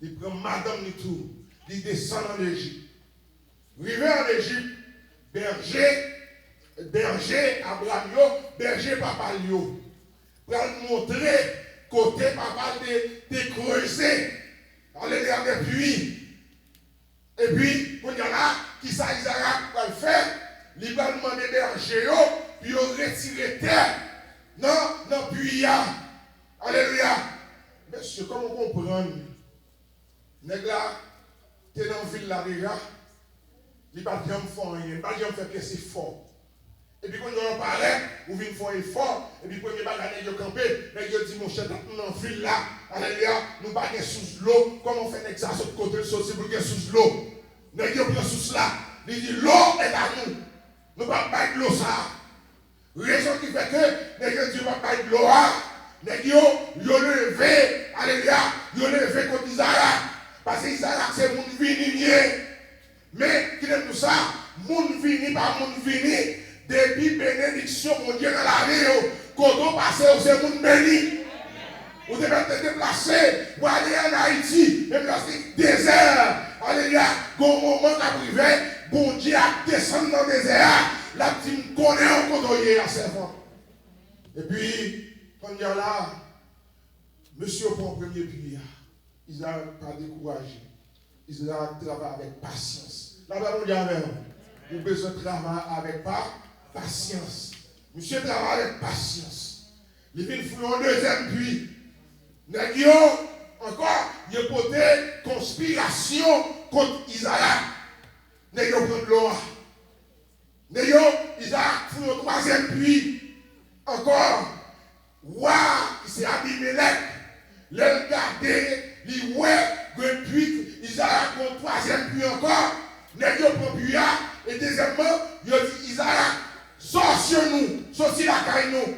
Il prend madame et tout. Il descend en Égypte. Arrivé en Égypte, berger Abraham yo, berger papal yo. Pour montrer côté papal de creuser. Alléluia depuis. Et puis, quand il y en a qui ça Isaac va le faire, il va demander berger yo, puis il retire terre. Non, puis il y a. Alléluia. Monsieur, comment comprendre? Nèg là, t'es dans la ville là déjà, il va bien faire rien, il va bien faire que c'est fort. Et puis quand on parlait, vous venez faire effort, et puis premier bagage de camper, mais il dit mon cher, dans la ville là, alléluia, nous pas sous l'eau, comment on fait ça sur le côté sauce pour que sous l'eau. Nèg yo prend sous là, il dit l'eau est à nous. Nous pas pas de l'eau ça. Raison qui fait que nèg yo dit pas pas de l'eau. Nèg yo levé, alléluia, yo levé contre Isaac. Parce que Isaac c'est mon vini. Mais qui aime tout ça? Mon vini par mon vini. Depuis bénédiction, mon Dieu dans la vie, quand on passe, c'est mon béni. Vous devez te déplacer pour aller en Haïti, même dans ce désert. Alléluia. Quand on moment arrivé, bon Dieu a descendu dans le désert. La petite connaît encore à servant. Et puis, quand il y a là, monsieur prend le premier prière. Isaac n'a pas découragé. Isaac travaille avec patience. Là-bas, on dit avec vous. Vous besoin de travailler avec patience. Monsieur travaille avec patience. Il vient faire un deuxième puits. Nèg yo, encore, il a porté conspiration contre Isaac. Nèg yo prend de l'eau. Nèg yo, Isaac fait un troisième puits. Encore, ouah, c'est Abimelech. Le regarder, il ouais, un puits, Isaac prend un troisième puits encore. Nèg yo prend puits. Et deuxièmement, il a dit Isaac, sors sur nous, sorti la caille nous.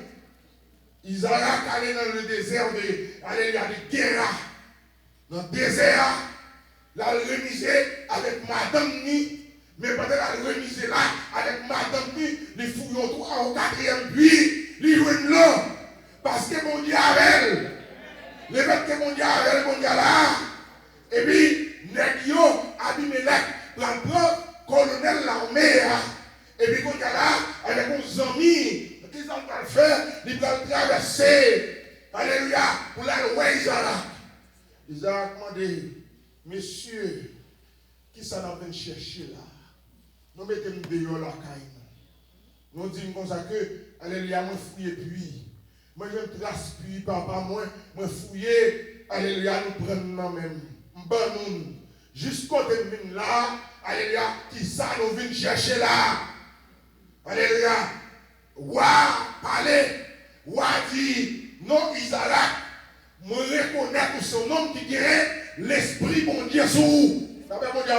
Isaac allait dans le désert de Guéra. Dans le désert, la remisé avec madame Ni. Mais pendant la remisé là, avec madame Ni, les fouillons trois au quatrième puits, les jouent là. Parce que mon Dieu avec elle. Les bêtes que mon Dieu avec elle, mon Dieu là. Et puis, Negio, Abimelech, prend colonel l'armée. Et puis, quand il y a là, avec nos amis, qu'est-ce qu'on va faire? Il va traverser. Alléluia. Pour la loi Isaac. Isaac a demandé, messieurs, qui ça n'a pas cherché là? Nous mettons dehors la caille. Nous disons comme ça que, alléluia, moi fouiller puis. Moi je me trace puis, papa, moi fouiller. Alléluia, nous prenons même. Bon, jusqu'au début là, alléluia, qui ça nous vient chercher là? Alléluia. Ouah, parler. Ouah, dit, non, Isaac, me reconnaître pour son nom qui dirait l'esprit bon Dieu sous vous. D'abord, mon Dieu,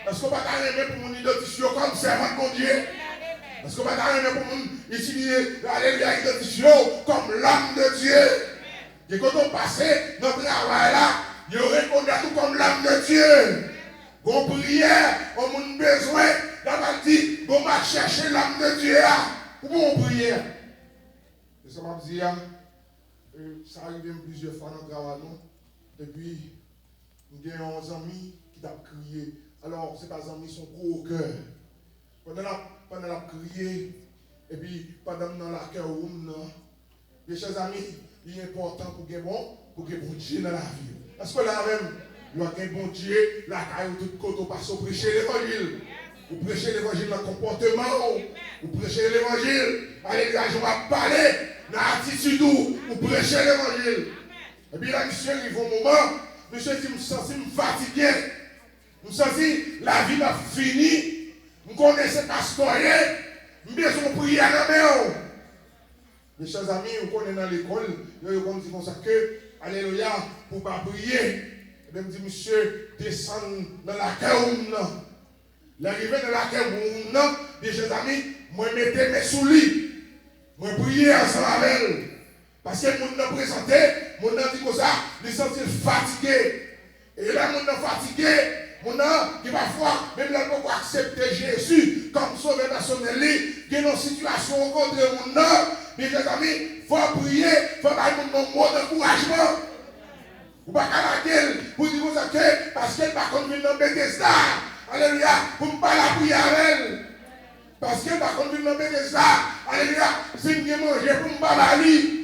parce qu'on va pas pour mon identifier comme servant de mon Dieu. Parce qu'on va pas pour mon utiliser, alléluia, identifier comme l'âme de Dieu. Et quand on passe notre travail là, il reconnaît tout comme l'âme de Dieu. Bon prière, on a besoin d'avoir dit, on va chercher l'âme de Dieu. Pour mon prière. Et ça m'a dit, ça arrive plusieurs fois dans le travail. Et puis, nous avons des amis qui ont crié. Alors, ces amis sont gros au cœur. Pendant la crié, et puis pendant la cœur, mes chers amis, il est important pour que bon Dieu dans la vie. Parce que là même, il y a un bon Dieu, la caille tout côté passe au prêcher l'évangile. Vous prêchez l'évangile dans le comportement, vous prêchez l'évangile, alléluia, je vais parler dans l'attitude, vous prêchez l'évangile. Et puis là, monsieur, il y a un moment, monsieur dit, je me sens fatigué, je me sens la vie m'a fini, je connais ce pasteur, je me besoin de prier à la main. Mes chers amis, vous connaissez dans l'école, vous dit comme ça que, alléluia, pour ne pas prier. Et bien, me dit, monsieur, descend dans la caille. L'arrivée dans la caille, mes chers amis, moi, mettez mes souliers. Moi, prier ensemble avec elle. Parce que mon nom présenté, mon nom dit comme ça, il sentit fatigué. Et là, mon nom fatigué, mon nom qui parfois, même là, pour accepter Jésus comme sauveur personnel, il y a une situation contre mon nom. Mes chers amis, il faut prier, il faut avoir mon mot d'encouragement. Vous ne pouvez pas dire pour dire comme ça que, parce qu'elle va conduire dans Bethesda. Alléluia, pour ne pas la prier avec elle. Parce qu'elle va conduire dans Bethesda. Alléluia, c'est mieux manger pour ne pas balayer.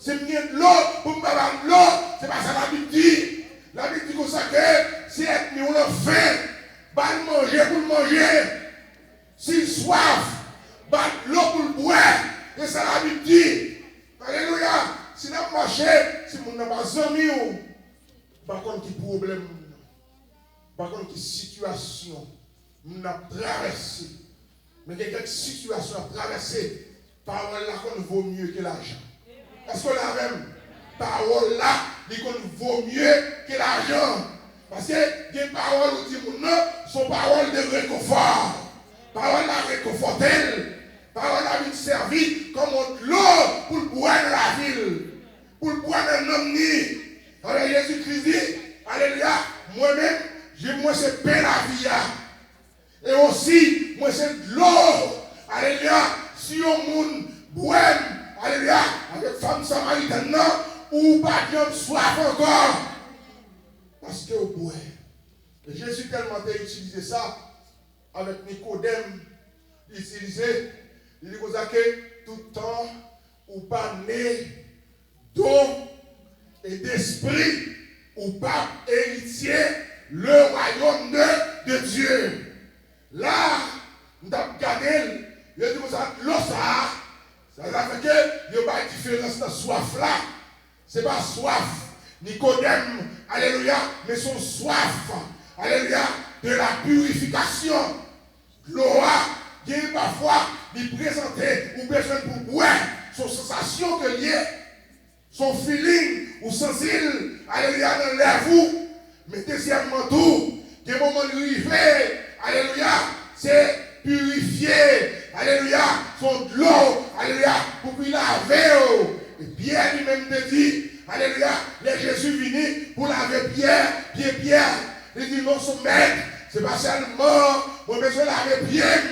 C'est mieux de l'eau pour ne pas balayer de l'eau. C'est pas ça la Bible dit. La Bible dit comme ça que si elle on a faim, va manger pour le manger. Si soif, va l'eau pour le boire. Et ça la Bible dit. Alléluia. Si nous marchons, si nous n'avons pas d'amis, par contre, qui problème, par contre, qui situation, nous avons traversé. Mais il y a quelques situations à traverser. Parole là qu'on vaut mieux que l'argent. Est-ce que la même parole là, dit qu'on vaut mieux que l'argent? Parce que des paroles où dit non, sont paroles de réconfort. Paroles là réconfortées. Paroles là nous servit comme l'eau pour le boire dans la ville. Pour le boire dans l'omni. Alors Jésus-Christ dit, alléluia, moi-même, moi c'est pain la vie. Et aussi, moi c'est de l'eau. Alléluia, si on monde boit, alléluia, avec femme samaritaine, ou pas de soif encore. Parce que vous boit. Et Jésus tellement a utilisé ça avec Nicodème. Il utilisait, il dit que tout temps, ou pas né d'eau et d'esprit, ou pas héritier le royaume de Dieu. Là, nous avons regardé, il a dit comme ça, l'eau ça fait que il n'y a pas de différence dans soif là. Ce n'est pas soif, Nicodème, alléluia, mais son soif, alléluia, de la purification. L'eau, il y a parfois, il présentait ou besoin pour boire, son sensation que lié, son feeling ou sensible, alléluia, dans l'air vous. Mais deuxièmement tout, il y a un moment de arriver, alléluia, c'est purifier, alléluia, son de l'eau, alléluia, pour lui laver. Et Pierre lui-même te dit, alléluia, les Jésus venu pour laver Pierre. Il dit non, son maître, c'est pas seulement, moi besoin de laver Pierre,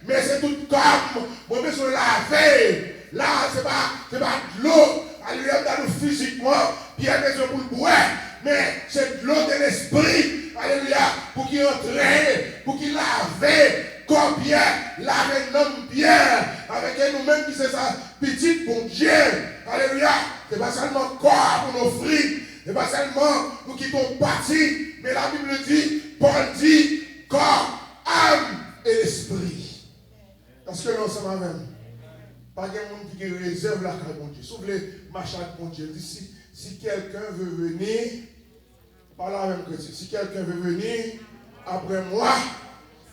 mais c'est tout comme, moi besoin de laver. Là, c'est pas de l'eau, alléluia, dans le physiquement, Pierre besoin pour le boire, mais c'est de l'eau de l'esprit, alléluia, pour qu'il entre, pour qu'il lave, comme Pierre, lave l'homme Pierre, avec nous-mêmes qui c'est ça, petit bon Dieu, alléluia, c'est pas seulement corps pour nos frites, c'est pas seulement pour qui t'ont bâti, mais la Bible dit, Paul dit, corps, âme et esprit. Parce que nous sommes même. Pas de monde qui réserve la carte, mon Dieu. Sauf les machins, mon Dieu. Si quelqu'un veut venir, par la même chrétien, si quelqu'un veut venir après moi,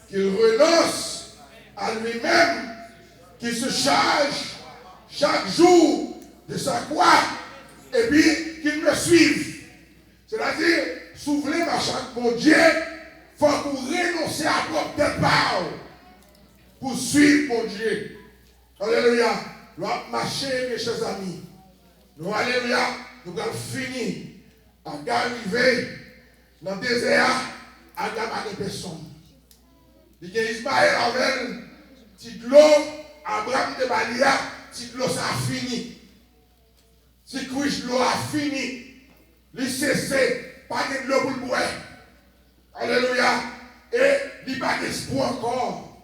qu'il renonce à lui-même, qu'il se charge chaque jour de sa croix, et puis qu'il me suive. C'est-à-dire, souffler machin, mon Dieu, il faut qu'on renonce à propre départ pour suivre mon Dieu. Alléluia. Nous allons marcher, mes chers amis. Nous, alléluia, nous allons finir à arriver dans le désert à garder personne. Il y a Ismaël avec Tiglo, Abraham de Balia, Tiglo ça a fini. Si l'eau a fini, il cessé, pas de l'eau pour le boire. Alléluia. Et il n'y a pas d'espoir encore.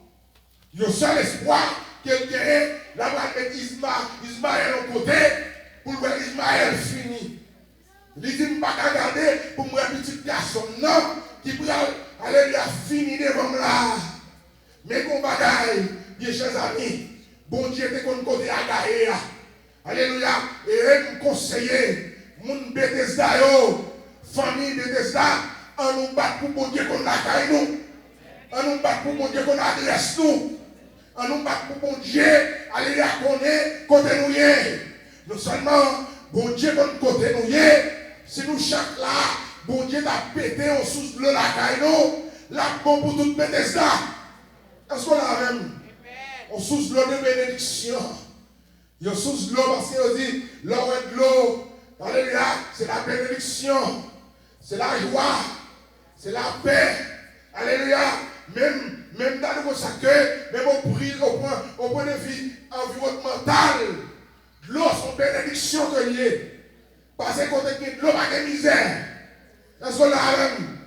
Le seul espoir qu'il y a, là-bas, avec Ismaël au côté, pour voir Ismaël fini. Il dit, je ne vais pas regarder pour moi, petit garçon, non, qui pourrait aller finir devant moi. Mais qu'on bagaille, bien chers amis, bon Dieu, t'es qu'on côté à Gaïa. Alléluia. Et nous conseiller, mon Bethesda, famille Bethesda, on nous bat pour bon Dieu qu'on a caille nous. On nous bat pour bon Dieu qu'on adresse nous. On nous bat pour bon Dieu, alléluia, connaît côté nous y est. Non seulement, bon Dieu, côté nous y est, si nous chaque là, bon Dieu t'a pété, on sous le la caillou, là, bon pour toute Bethesda. Est-ce qu'on a même? On sous l'eau de bénédiction. On sous l'eau parce qu'on dit, l'eau est de l'eau. Alléluia, c'est la bénédiction. C'est la joie. C'est la paix. Alléluia. Même dans le sacré, même au point de vue environnemental, l'eau, c'est une bénédiction que liée. Parce que quand il y a de l'eau, il y a de misère. Est-ce qu'on a même?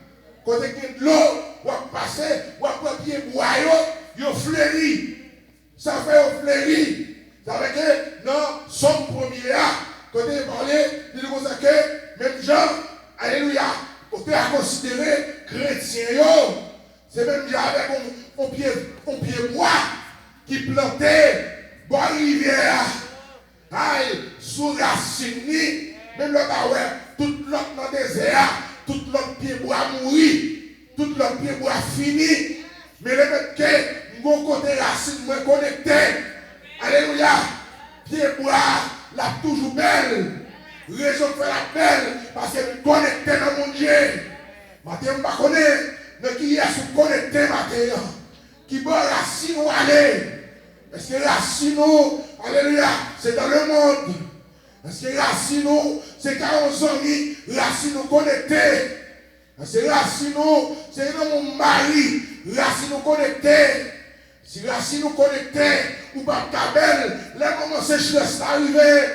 Quand il y a de l'eau, on va passer, on va prendre pied boyau, il fleuri. Ça fait fleuri. Ça veut dire, non, son premier là, quand il est parlé, il dit que même gens, alléluia, on peut considérer chrétien. C'est même gens avec un pied bois qui plantait, bois rivière, aïe, sous racine, même le baoué, tout l'autre dans le désert, tout l'autre pied bois mourir, tout l'autre pied bois fini. Mais le fait que mon côté racine me connecté, alléluia, pied bois, la toujours belle, raison de faire la belle, parce que me connecté dans mon Dieu. Matin, je ne connais pas qui est sous connecté, matin, qui va racine ou aller. Parce que racine, alléluia, c'est dans le monde. Parce que racine, c'est 40 amis, racine connecté. Parce que racine, c'est dans mon mari, racine connecté. Si racine connecté, ou pas cabelle, les moments sécheresse arrivé.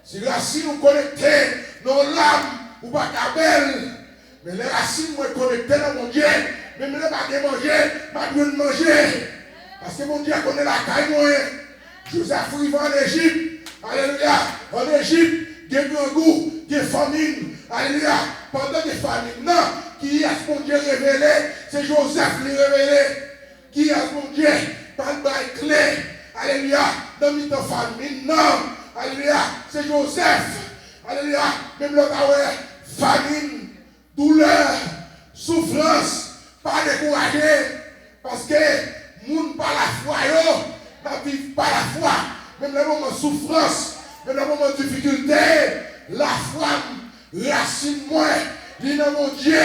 Si racine connecté, dans l'âme, ou pas cabelle. Mais les racines sont connectées dans mon Dieu. Même les pas de manger, pas de manger. Parce que mon Dieu connaît la caille. Joseph arrive en Égypte. Alléluia. En Égypte, il y a un goût, il y a famine. Alléluia. Pendant que famine, non. Qui est-ce mon Dieu révélé? C'est Joseph qui révélé. Qui est-ce mon Dieu? Pas de clé. Alléluia. Dans le famine, non. Alléluia. C'est Joseph. Alléluia. Même le famine, douleur, souffrance. Pas découragé. Parce que moun par la foi, ne vivent pas la foi. Même les moments de souffrance, même les moments de difficulté, la foi racine moi, il dans mon Dieu.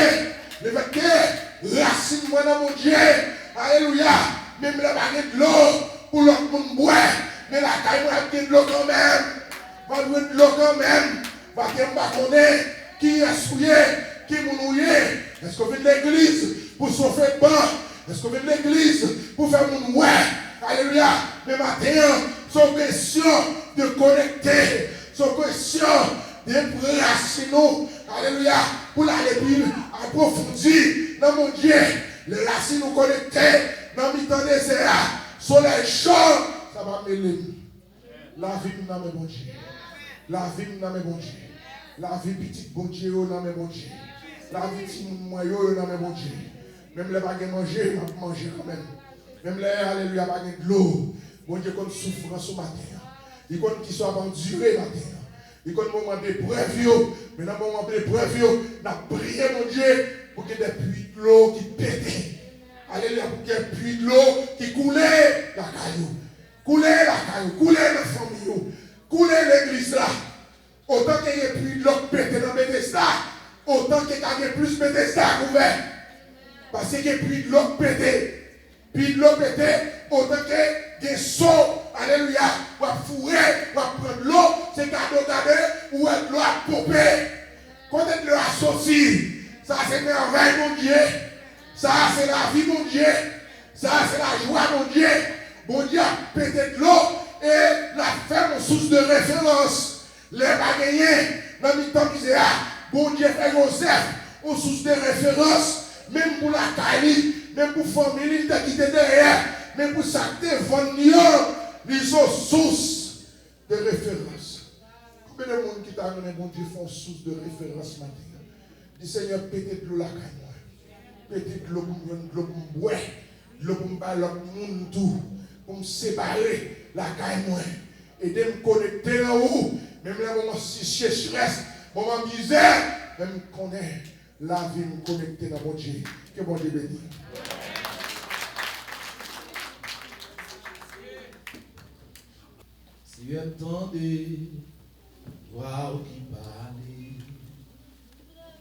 Le fait que racine moi dans mon Dieu. Alléluia. Même les baguettes de l'eau pour l'autre monde boire. Mais la caille moi a de l'eau quand même. Va de l'eau quand même. Parce que je ne sais pas qui est souillé, qui est mouillé. Est-ce qu'on vient de l'église pour sauver le banc? Est-ce qu'on vient de l'église pour faire mon ouais? Alléluia. Mais maintenant, c'est question de connecter. C'est question de raciner. Alléluia. Pour aller plus approfondir dans mon Dieu. Les racines nous connecter dans le temps désert. Soleil chaud, ça va mêler. La vie nous dans mes bon Dieu. La vie nous dans mes bon Dieu. La vie petite bon Dieu dans mes bon Dieu. La vie petit moyen dans mes bon Dieu. Même les baguettes manger, je vais manger quand même. Même les alléluia baguettes de l'eau. Bon Dieu, comme souffrance au matin. Il compte qu'il soit enduré matin. Il compte moment d'épreuve. Mais dans le moment d'épreuve, on a prié mon Dieu pour qu'il y ait des puits de l'eau qui pètent. Alléluia, pour qu'il y ait des puits de l'eau qui coulaient la caillou. Coulaient la caillou, coulaient la famille, coulaient l'église là. Autant qu'il y ait puits de l'eau qui pètent dans Bethesda, autant qu'il y ait plus Bethesda couvert. Parce qu'il y a plus de l'eau pété. Puis de l'eau pété, autant que des sauts, alléluia, ou à fourrer, ou à prendre l'eau, c'est cadeau, ou à l'eau à popper. Quand l'eau a sorti, ça c'est merveille, mon Dieu. Ça c'est la vie, mon Dieu. Ça c'est la joie, mon Dieu. Mon Dieu a pété de l'eau et la fait mon source de référence. Les bagaillés, dans le temps misère, bon Dieu fait Joseph, aux sources de référence. Même pour la caille, même pour la famille, il t'a quitté derrière, même pour ça, ils sont source de référence. Combien de monde qui t'a amené, mon Dieu, font source de référence maintenant? Dis Seigneur, pétez de l'eau la caille, pétez de l'eau pour me boire, de l'eau pour me parler l'autre monde tout, pour me séparer la caille, et de me connecter là haut, même les moments si sécheresse, moment misère, même connaître. La vie nous connecter dans mon Dieu. Que bon Dieu bénisse. Tu entendais voix qui parlait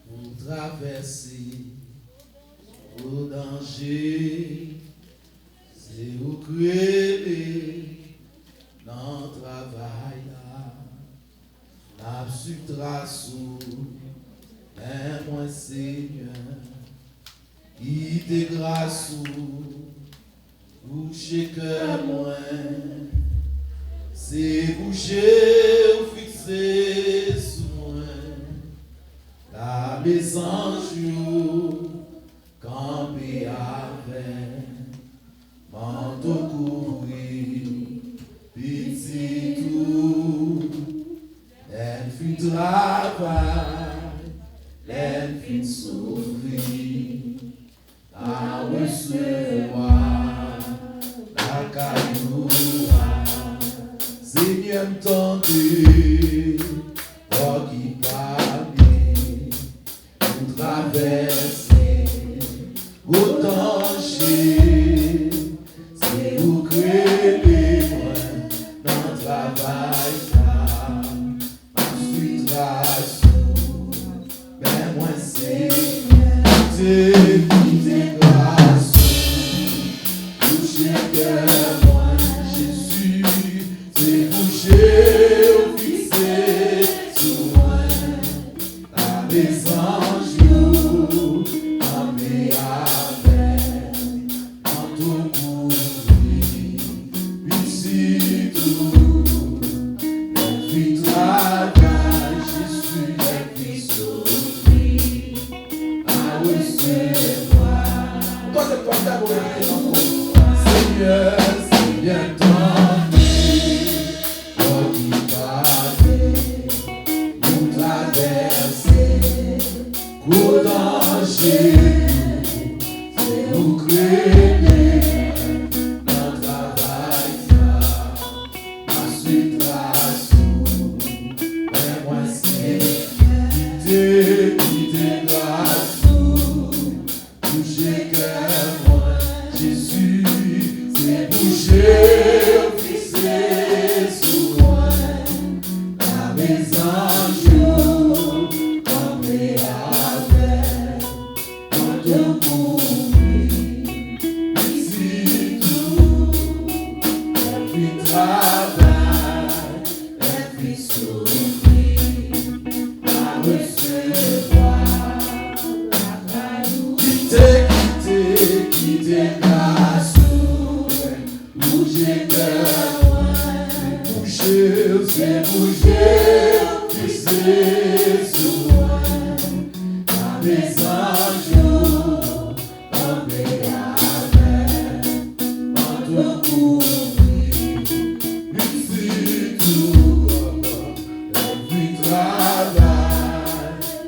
pour traverser au danger. C'est où créer dans le travail là. N'a su tracer, mais moi Seigneur, qui te grâce boucher que moi, c'est boucher ou fixer sur moi, la maison jour, camper avec, manteau couvrir, petit tout, elle fit travail, elle fit souffrir, à recevoir la cailloux. Seigneur m'tendait, toi qui parlais, pour traverser au danger, c'est vous créer dans le travail là, ensuite grâce, mais moi c'est t'es grâce, toucher cœur moi Jésus. C'est boucher ou fixer sur moi, à des anges, armés avec, en tout couvrir, ici tout, les filles travaillent, Jésus, les filles souffrent, à recevoir. Toi, c'est pas ta volonté, Seigneur, c'est bien toi. Au danger, c'est nous créer dans le travail, ensuite grâce, mais moi c'est quitter grâce, toucher cœur moi, Jésus, c'est bouger, fixer sur moi, la maison jour, tomber c'est bouger, fixer sur moi, à des anges, tomber avec, en tout couvrir, ici tout, la vie travaille,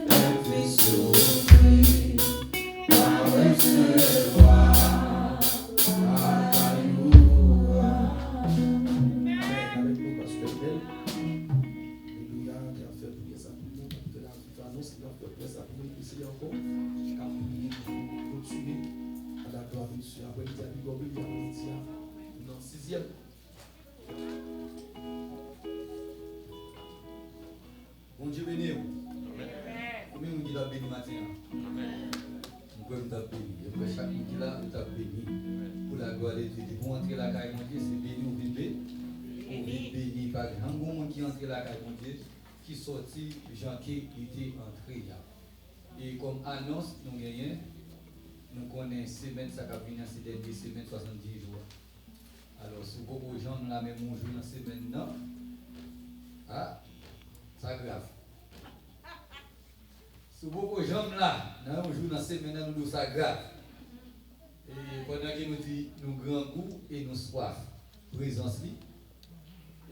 la vie souffrir, à recevoir, à cailloux. Bon Dieu béni. Combien vous dites la béni matin? Vous pouvez me taper. Après chaque midi là, vous tapez béni. Pour la gloire de Dieu. Vous entrez la caille mon Dieu, c'est béni ou vivez. Ou béni. Pas grand monde qui entre la caille mon Dieu, qui sortit, Jean qui était entré là. Et comme annonce, nous gagnons, nous connaissons semaine, ça va venir ces dernières semaines, 70 jours. Alors, si beaucoup de gens nous la même jour dans la semaine, non, ah, ça grave. Si beaucoup de gens là, nous jour dans la semaine, nous disons ça grave. Et pendant que nous disons nous grand goût et nous soif, présence li.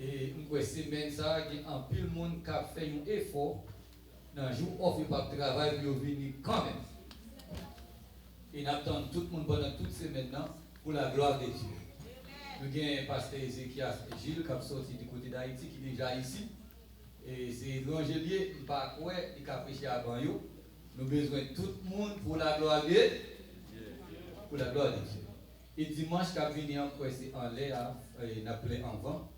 Et nous semaine ça, il y a un pile monde qui a fait un effort. Dans le jour où il n'y a pas de travail, il venir quand même. Et nous attendons tout le monde pendant toute semaine pour la gloire de Dieu. Nous avons un pasteur Ézéchias Gilles qui a sorti du côté d'Haïti, qui est déjà ici. Et c'est l'angélier, il n'y a pas quoi, il a prêché avant nous. Nous avons besoin de tout le monde pour la gloire de Dieu. Pour la gloire de Dieu. Et dimanche, qui a venu encore, c'est en l'air, on appelé en vent.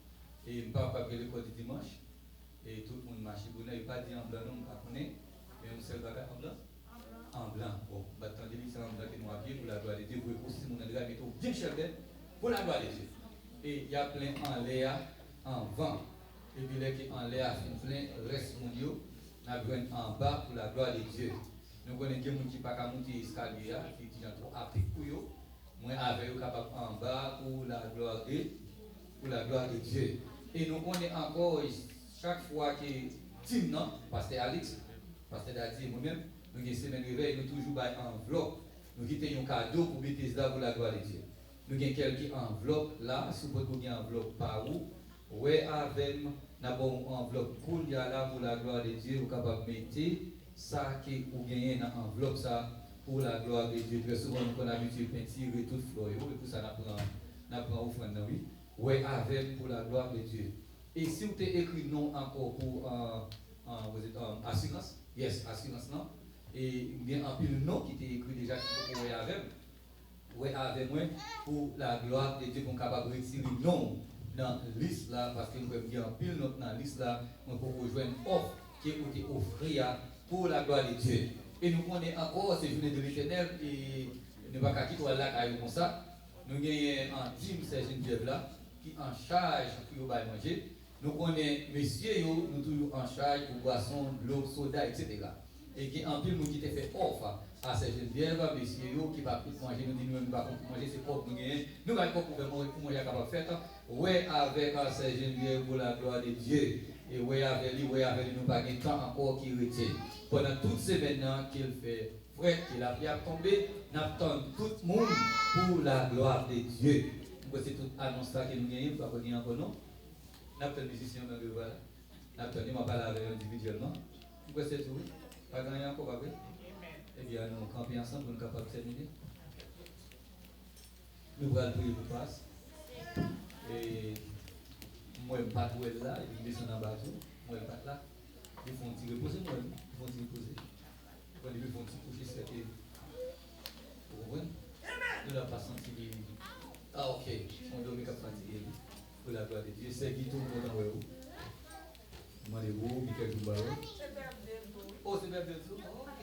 Et je ne parle pas de l'école du dimanche. Et tout le monde marche. Vous n'avez pas dit en blanc, non, je ne connais pas. Mais on sait pas en blanc. En blanc. Bon, maintenant, c'est en blanc qui nous habille pour la gloire de Dieu. Pour aussi, mon endroit, mais bien cher pour la gloire de Dieu. Et il y a plein en l'air, en vent. Et puis, les qui en l'air, plein, reste mondial. On a besoin en bas pour la gloire de Dieu. Nous connaissons des gens qui ne peuvent pas monter l'escalier, qui disent trop appliqué pour eux. Moi, avec eux, capable en bas pour la gloire de Dieu. Et nous connaissons encore, chaque fois que Tim, non, Pasteur Alex, Pasteur Dati, moi-même, nous avons semaine réveil, nous toujours en enveloppe. Nous avons un cadeau pour mettre là pour la gloire de Dieu. Nous avons quelques enveloppes là, si vous avez une enveloppe par où, ouais, avec nous avons une enveloppe cool, il y a là pour la gloire de Dieu, vous êtes capable de mettre ça que vous gagnez dans l'enveloppe, ça pour la gloire de Dieu. Très souvent, nous avons l'habitude de peinturer tout fleur, et pour ça, nous avons offrande, oui. Ouais, avec pour la gloire de Dieu. Et si vous avez écrit non encore pour assurance, yes, assurance non, et bien en pile non qui était écrit déjà pour ouais avec moi pour la gloire de Dieu qu'on capable de retirer non dans la liste là parce que nous pouvons dire en pile non dans la liste là on peut rejoindre offre qui est offert pour la gloire de Dieu. Et nous connaissons encore ces journées de l'Éternel et nous ne pouvons pas quitter là comme ça. Nous avons un team Serge Geneviève là qui est en charge pour manger. Nous connaissons messieurs, nous toujours en charge pour boissons, de l'eau, soda, etc. Et qui en plus nous qui te fait offre à ces Geneviève, messieurs qui ne peuvent pas manger, nous disons nous ne pouvons pas manger, c'est propre nous gagnons. Nous ne pouvons pas manger capable de faire. Oui, avec ces Geneviève pour la gloire de Dieu. Et oui, avec lui, nous n'avons pas de temps encore qui retient. Pendant toutes ces maintenant qu'il fait frère, qu'il a bien tombé, nous attendons tout le monde pour la gloire de Dieu. C'est toute annonce que nous gagnons, pas qu'on y encore non. Nous avons des musiciens dans le voilà. Nous avons parlé avec individuellement. C'est tout. Pas gagné encore, pas vrai? Eh bien, nous campons ensemble pour nous capables de terminer. Nous allons prier pour passe. Et moi, je ne vais pas jouer là, je vais descendre en bas. Moi, je ne vais pas là. Ils font tirer reposer, moi, ils font tirer reposer. Ils font tirer coucher, c'est que. Vous comprenez? Nous n'avons pas senti. Ah, ok. On doit me fatiguer. Pour la gloire de Dieu, c'est qui tout le monde en haut. Demandez-vous, Michael Dumbaro. Oh, c'est bien de tout. Ok.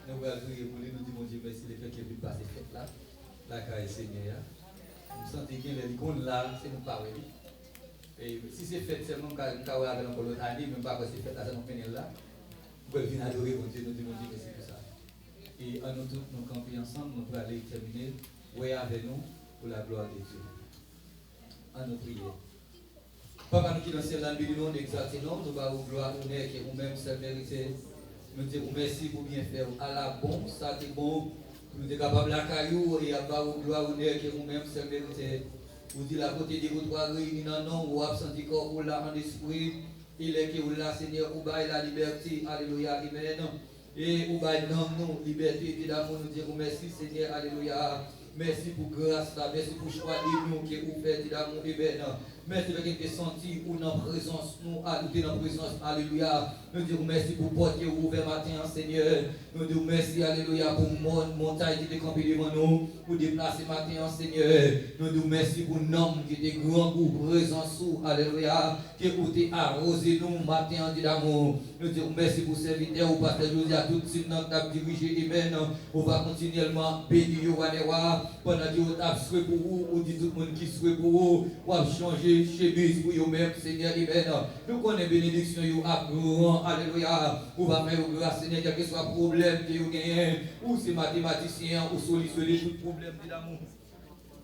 Nous allons prier pour lui, nous disons, Dieu, merci de faire qu'il puisse passer cette là. La carrière Seigneur. Nous sentons qu'il y a des icônes là, c'est nous parler. Et si c'est fait seulement quand on a encore l'autre année, même pas que c'est fait là, ça nous fait là. Vous pouvez venir adorer mon Dieu, nous disons, Dieu, merci pour ça. Et à nous tous, nous camper ensemble, nous pouvons aller terminer. Oui, avec nous, pour la gloire de Dieu. À nous prier. Papa, nous qui dans le ciel, nous exaltons, nous allons gloire, honneur, qui est vous-même, c'est mérité. Nous disons merci pour bien faire. À la bon, ça c'est bon. Nous sommes capables de la caillou et à gloire, honneur, qui est vous-même, c'est mérité. Vous dites la côté de vos trois réunis dans nom, ou absenti corps, ou là en esprit. Il est qui ou là, Seigneur, ou bail la liberté. Alléluia, amen. Et ou bail non, nous, liberté, et d'amour, nous disons merci, Seigneur, alléluia. Merci pour grâce, merci pour choix de nous qui vous faites d'amour et ben. Merci de vous sentir ou dans présence, nous ajouter dans présence, alléluia. Nous disons merci pour porter ouvert matin, Seigneur. Nous disons merci, alléluia, pour montagne qui est campée devant nous, pour déplacer matin, Seigneur. Nous disons merci pour nom qui était grand pour présence, alléluia, qui vous arrosé nous matin d'amour. Nous disons merci pour serviteur, ou pasteur José, à tout ce qui nous dirigé, amen. On va continuellement bénir, pendant que vous avez souhaité pour vous, ou dit tout le monde qui souhaite pour vous, ou a changé chemise pour vous-même, Seigneur, amen. Nous connaissons bénédiction, vous avez alléluia. Vous va faire grâce, Seigneur, quel que soit le problème que vous gagnez, ou c'est mathématicien, ou solutionner tout problème d'amour.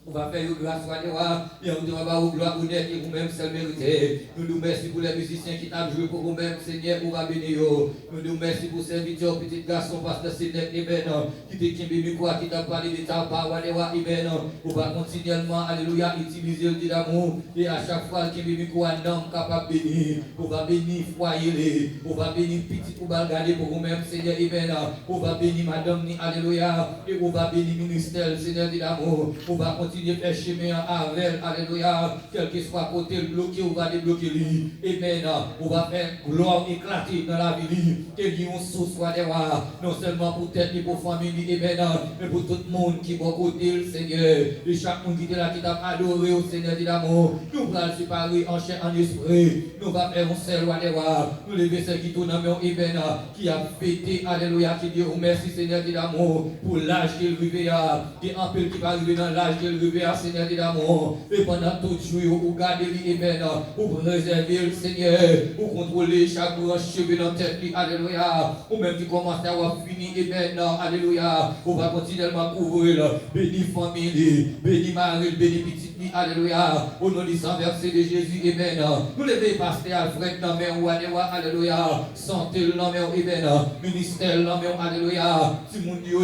On va faire grâce à Dieu, et on doit avoir gloire honneur qui vous-même seul mérité. Nous nous merci pour les musiciens qui t'ont joué pour vous-même, Seigneur, pour va bénir. Nous nous merci pour ces serviteurs, petit garçon, pasteur Seigneur, amen. Qui te qui quoi, qui t'a parlé de ta parole, amen. On va continuellement, alléluia, utiliser le d'amour. Et à chaque fois qu'il y a quoi, un homme capable de bénir. On va bénir foyer, on va bénir petit, on va regarder pour vous-même, Seigneur, amen. On va bénir madame, alléluia. Et on va bénir ministère, Seigneur, d'amour. On va continuer continuer à faire chemin avec, alléluia, quel que soit côté bloqué, on va débloquer lui, et maintenant, on va faire gloire éclater dans la vie, qu'il y ait une source, non seulement pour tête et pour famille, et maintenant, mais pour tout le monde qui va côté le Seigneur, et chaque monde qui est là, qui t'a adoré au Seigneur de l'amour, nous allons séparer en chair, en esprit, nous allons faire un seul, nous lever ceux qui tournent dans mon événement, qui a fêté, alléluia, qui dit merci Seigneur de l'amour, pour l'âge qu'il revient, qui est un peu qui va arriver dans l'âge qu'il revient, Seigneur de l'amour, et pendant tout jour, vous gardez l'événement, vous préservez le Seigneur, vous contrôlez chaque branche cheveux dans la tête, alléluia, ou même qui commence à avoir fini, événement, alléluia, on va continuellement couvrir, béni famille, béni mari, béni petite, alléluia, au nom du sang versé de Jésus, amen. Nous levons pasteur Alfred, alléluia, santé, amen, ministère, alléluia, Simon Dieu,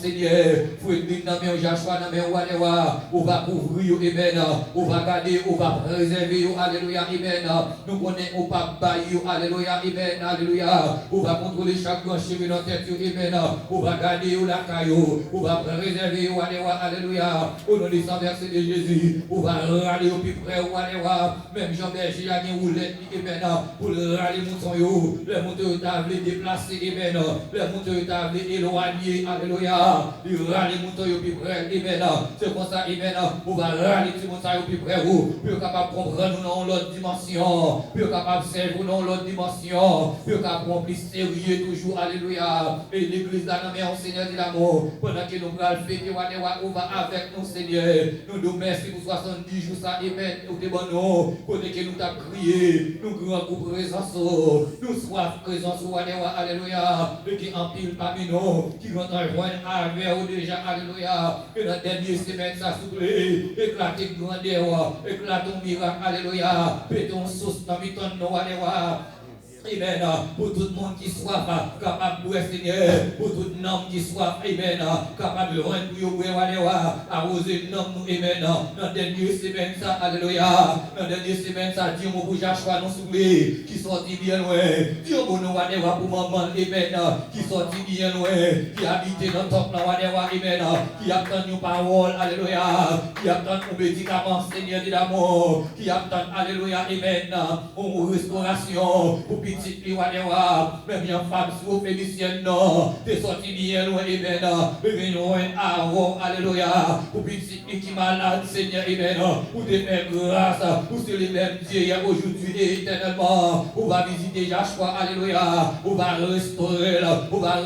Seigneur, Frédéric, Joshua, alléluia, on va couvrir, amen, on va garder, on va préserver, alléluia, amen, nous connaissons, on va bailler, alléluia, amen, alléluia, on va contrôler chaque cheveu dans la tête, amen, on va garder la caillou, on va préserver, alléluia, au nom du sang versé de Jésus. On va râler au plus près, même Jean-Berger a une roulette, pour râler mouton, les moutons tablés déplacés, les moutons tablés éloignés, alléluia, il râle les moutons au plus près, c'est comme ça, on va râler tout le monde au plus près, pour capable comprendre nous dans l'autre dimension, pour capable servir dans l'autre dimension, pour capable plus sérieux toujours, alléluia, et l'église là, au Seigneur de l'amour, pendant que nous allons fêter, on va avec nous, Seigneur, nous merci pour 70 jours, ça émet, nous te bon pour que nous t'a crié, nous grand pour présence, nous soif présence, alléluia, et qui empile parmi nous, qui vont en joindre avec déjà, alléluia, que dans la dernière semaine, ça souple, éclater grandeur, éclatons miracle, alléluia, pétons sauce dans le temps, alléluia. Amen. Pour tout le monde qui soit capable de Seigneur, pour tout le monde qui soit, amen, capable de rendre pour arroser le nom, amen. Dans la dernière semaine, ça, alléluia. Dans la dernière semaine, ça, Dieu m'a pour Joshua, nous souffler, qui sortit bien loin. Dieu m'a nous pour maman, amen, qui sortit bien loin, qui habite dans le top, amen, qui attend nos paroles, alléluia, qui attend nos médicaments, Seigneur de l'amour, qui attend, alléluia, amen, pour restauration, pour petite liwanewa, même une femme sous Félicienne, non, t'es sorti bien loin, amen, mais loin, alléluia, pour petite qui malade, Seigneur, amen, pour te faire grâce, pour se les mêmes Dieu, aujourd'hui et éternellement, on va visiter Joshua, alléluia, on va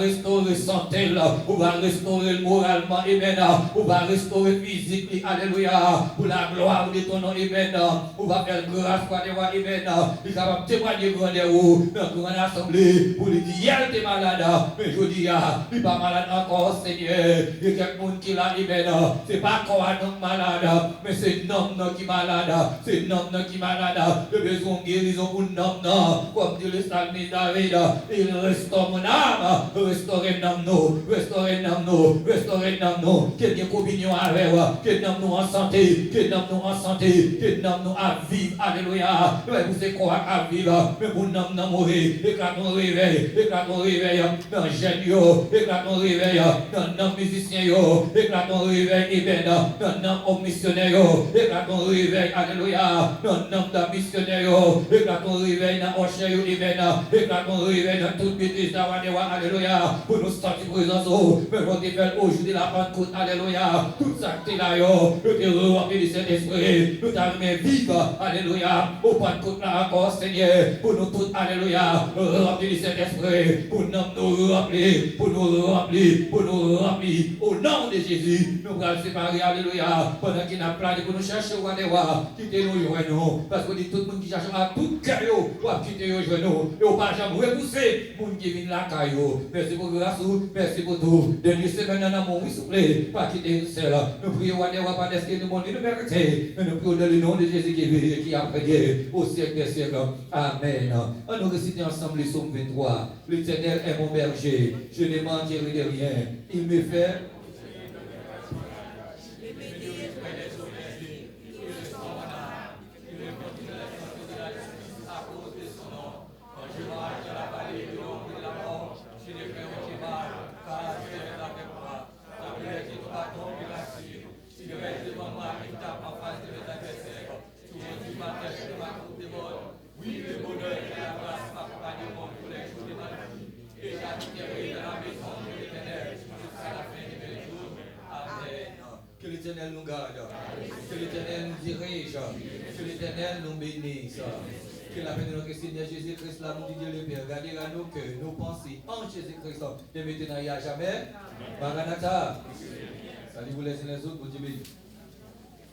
restaurer santé, on va restaurer moralement, amen, on va restaurer physique, alléluia, pour la gloire de ton nom, amen, on va faire grâce, amen, il va témoigner grandeur, dans une grande assemblée, pour lui dire, hier t'es malade, mais je dis, il n'est pas malade encore, Seigneur, il y a quelqu'un qui l'a, amen, c'est pas encore un homme malade, mais c'est un homme qui est malade, c'est un homme qui est malade, le besoin de guérison pour un homme, comme dit le psalmiste David, il restaure mon âme, restaurer nous, qu'il y ait communion avec vous, qu'il nous en santé, qu'il nous à vivre, alléluia, vous savez quoi à vivre, mais vous n'en mourir, éclate ton réveil, dans Génio, éclate ton réveil, dans nos musiciens, éclate ton réveil, dans nos missionnaires, éclate ton réveil, alléluia, dans nos missionnaires, éclate ton réveil, dans Ocher, éclate ton réveil, dans toute bêtise, alléluia, pour nous sortir présence, mais vous devez aujourd'hui la Pentecôte, alléluia, tout ça qui est là, nous te remplir de cet esprit, nous t'armons vivre, alléluia, au Pentecôte là encore, Seigneur, pour nous tous, alléluia, remplir de cet esprit, pour nous remplir, au nom de Jésus, nous allons séparer, alléluia, pendant qu'il n'a pas de pour nous chercher, quitter nos genoux, parce que dit tout le monde qui cherche à tout cœur, pour quitter nos genoux, et au pas jamais repousser, monde qui vient la caillou, merci pour grâce, merci pour tout, dernière semaine dans l'amour, s'il vous plaît, pas quitter seul, nous prions, pas d'esquer le monde, nous mériter, mais nous prions dans le nom de Jésus qui a prié au siècle des siècles, amen. On nous réciter ensemble le psaume 23, l'Éternel est mon berger, je ne manquerai de rien, il me fait l'Éternel nous garde. Que l'Éternel nous dirige. Que l'Éternel nous bénisse. Que la paix de notre Seigneur Jésus-Christ, l'amour de Dieu le Père, garde à nos cœurs, nos pensées en Jésus-Christ, de maintenant et à jamais. Maranatha. Salut vous les uns les autres, pour Dieu béni.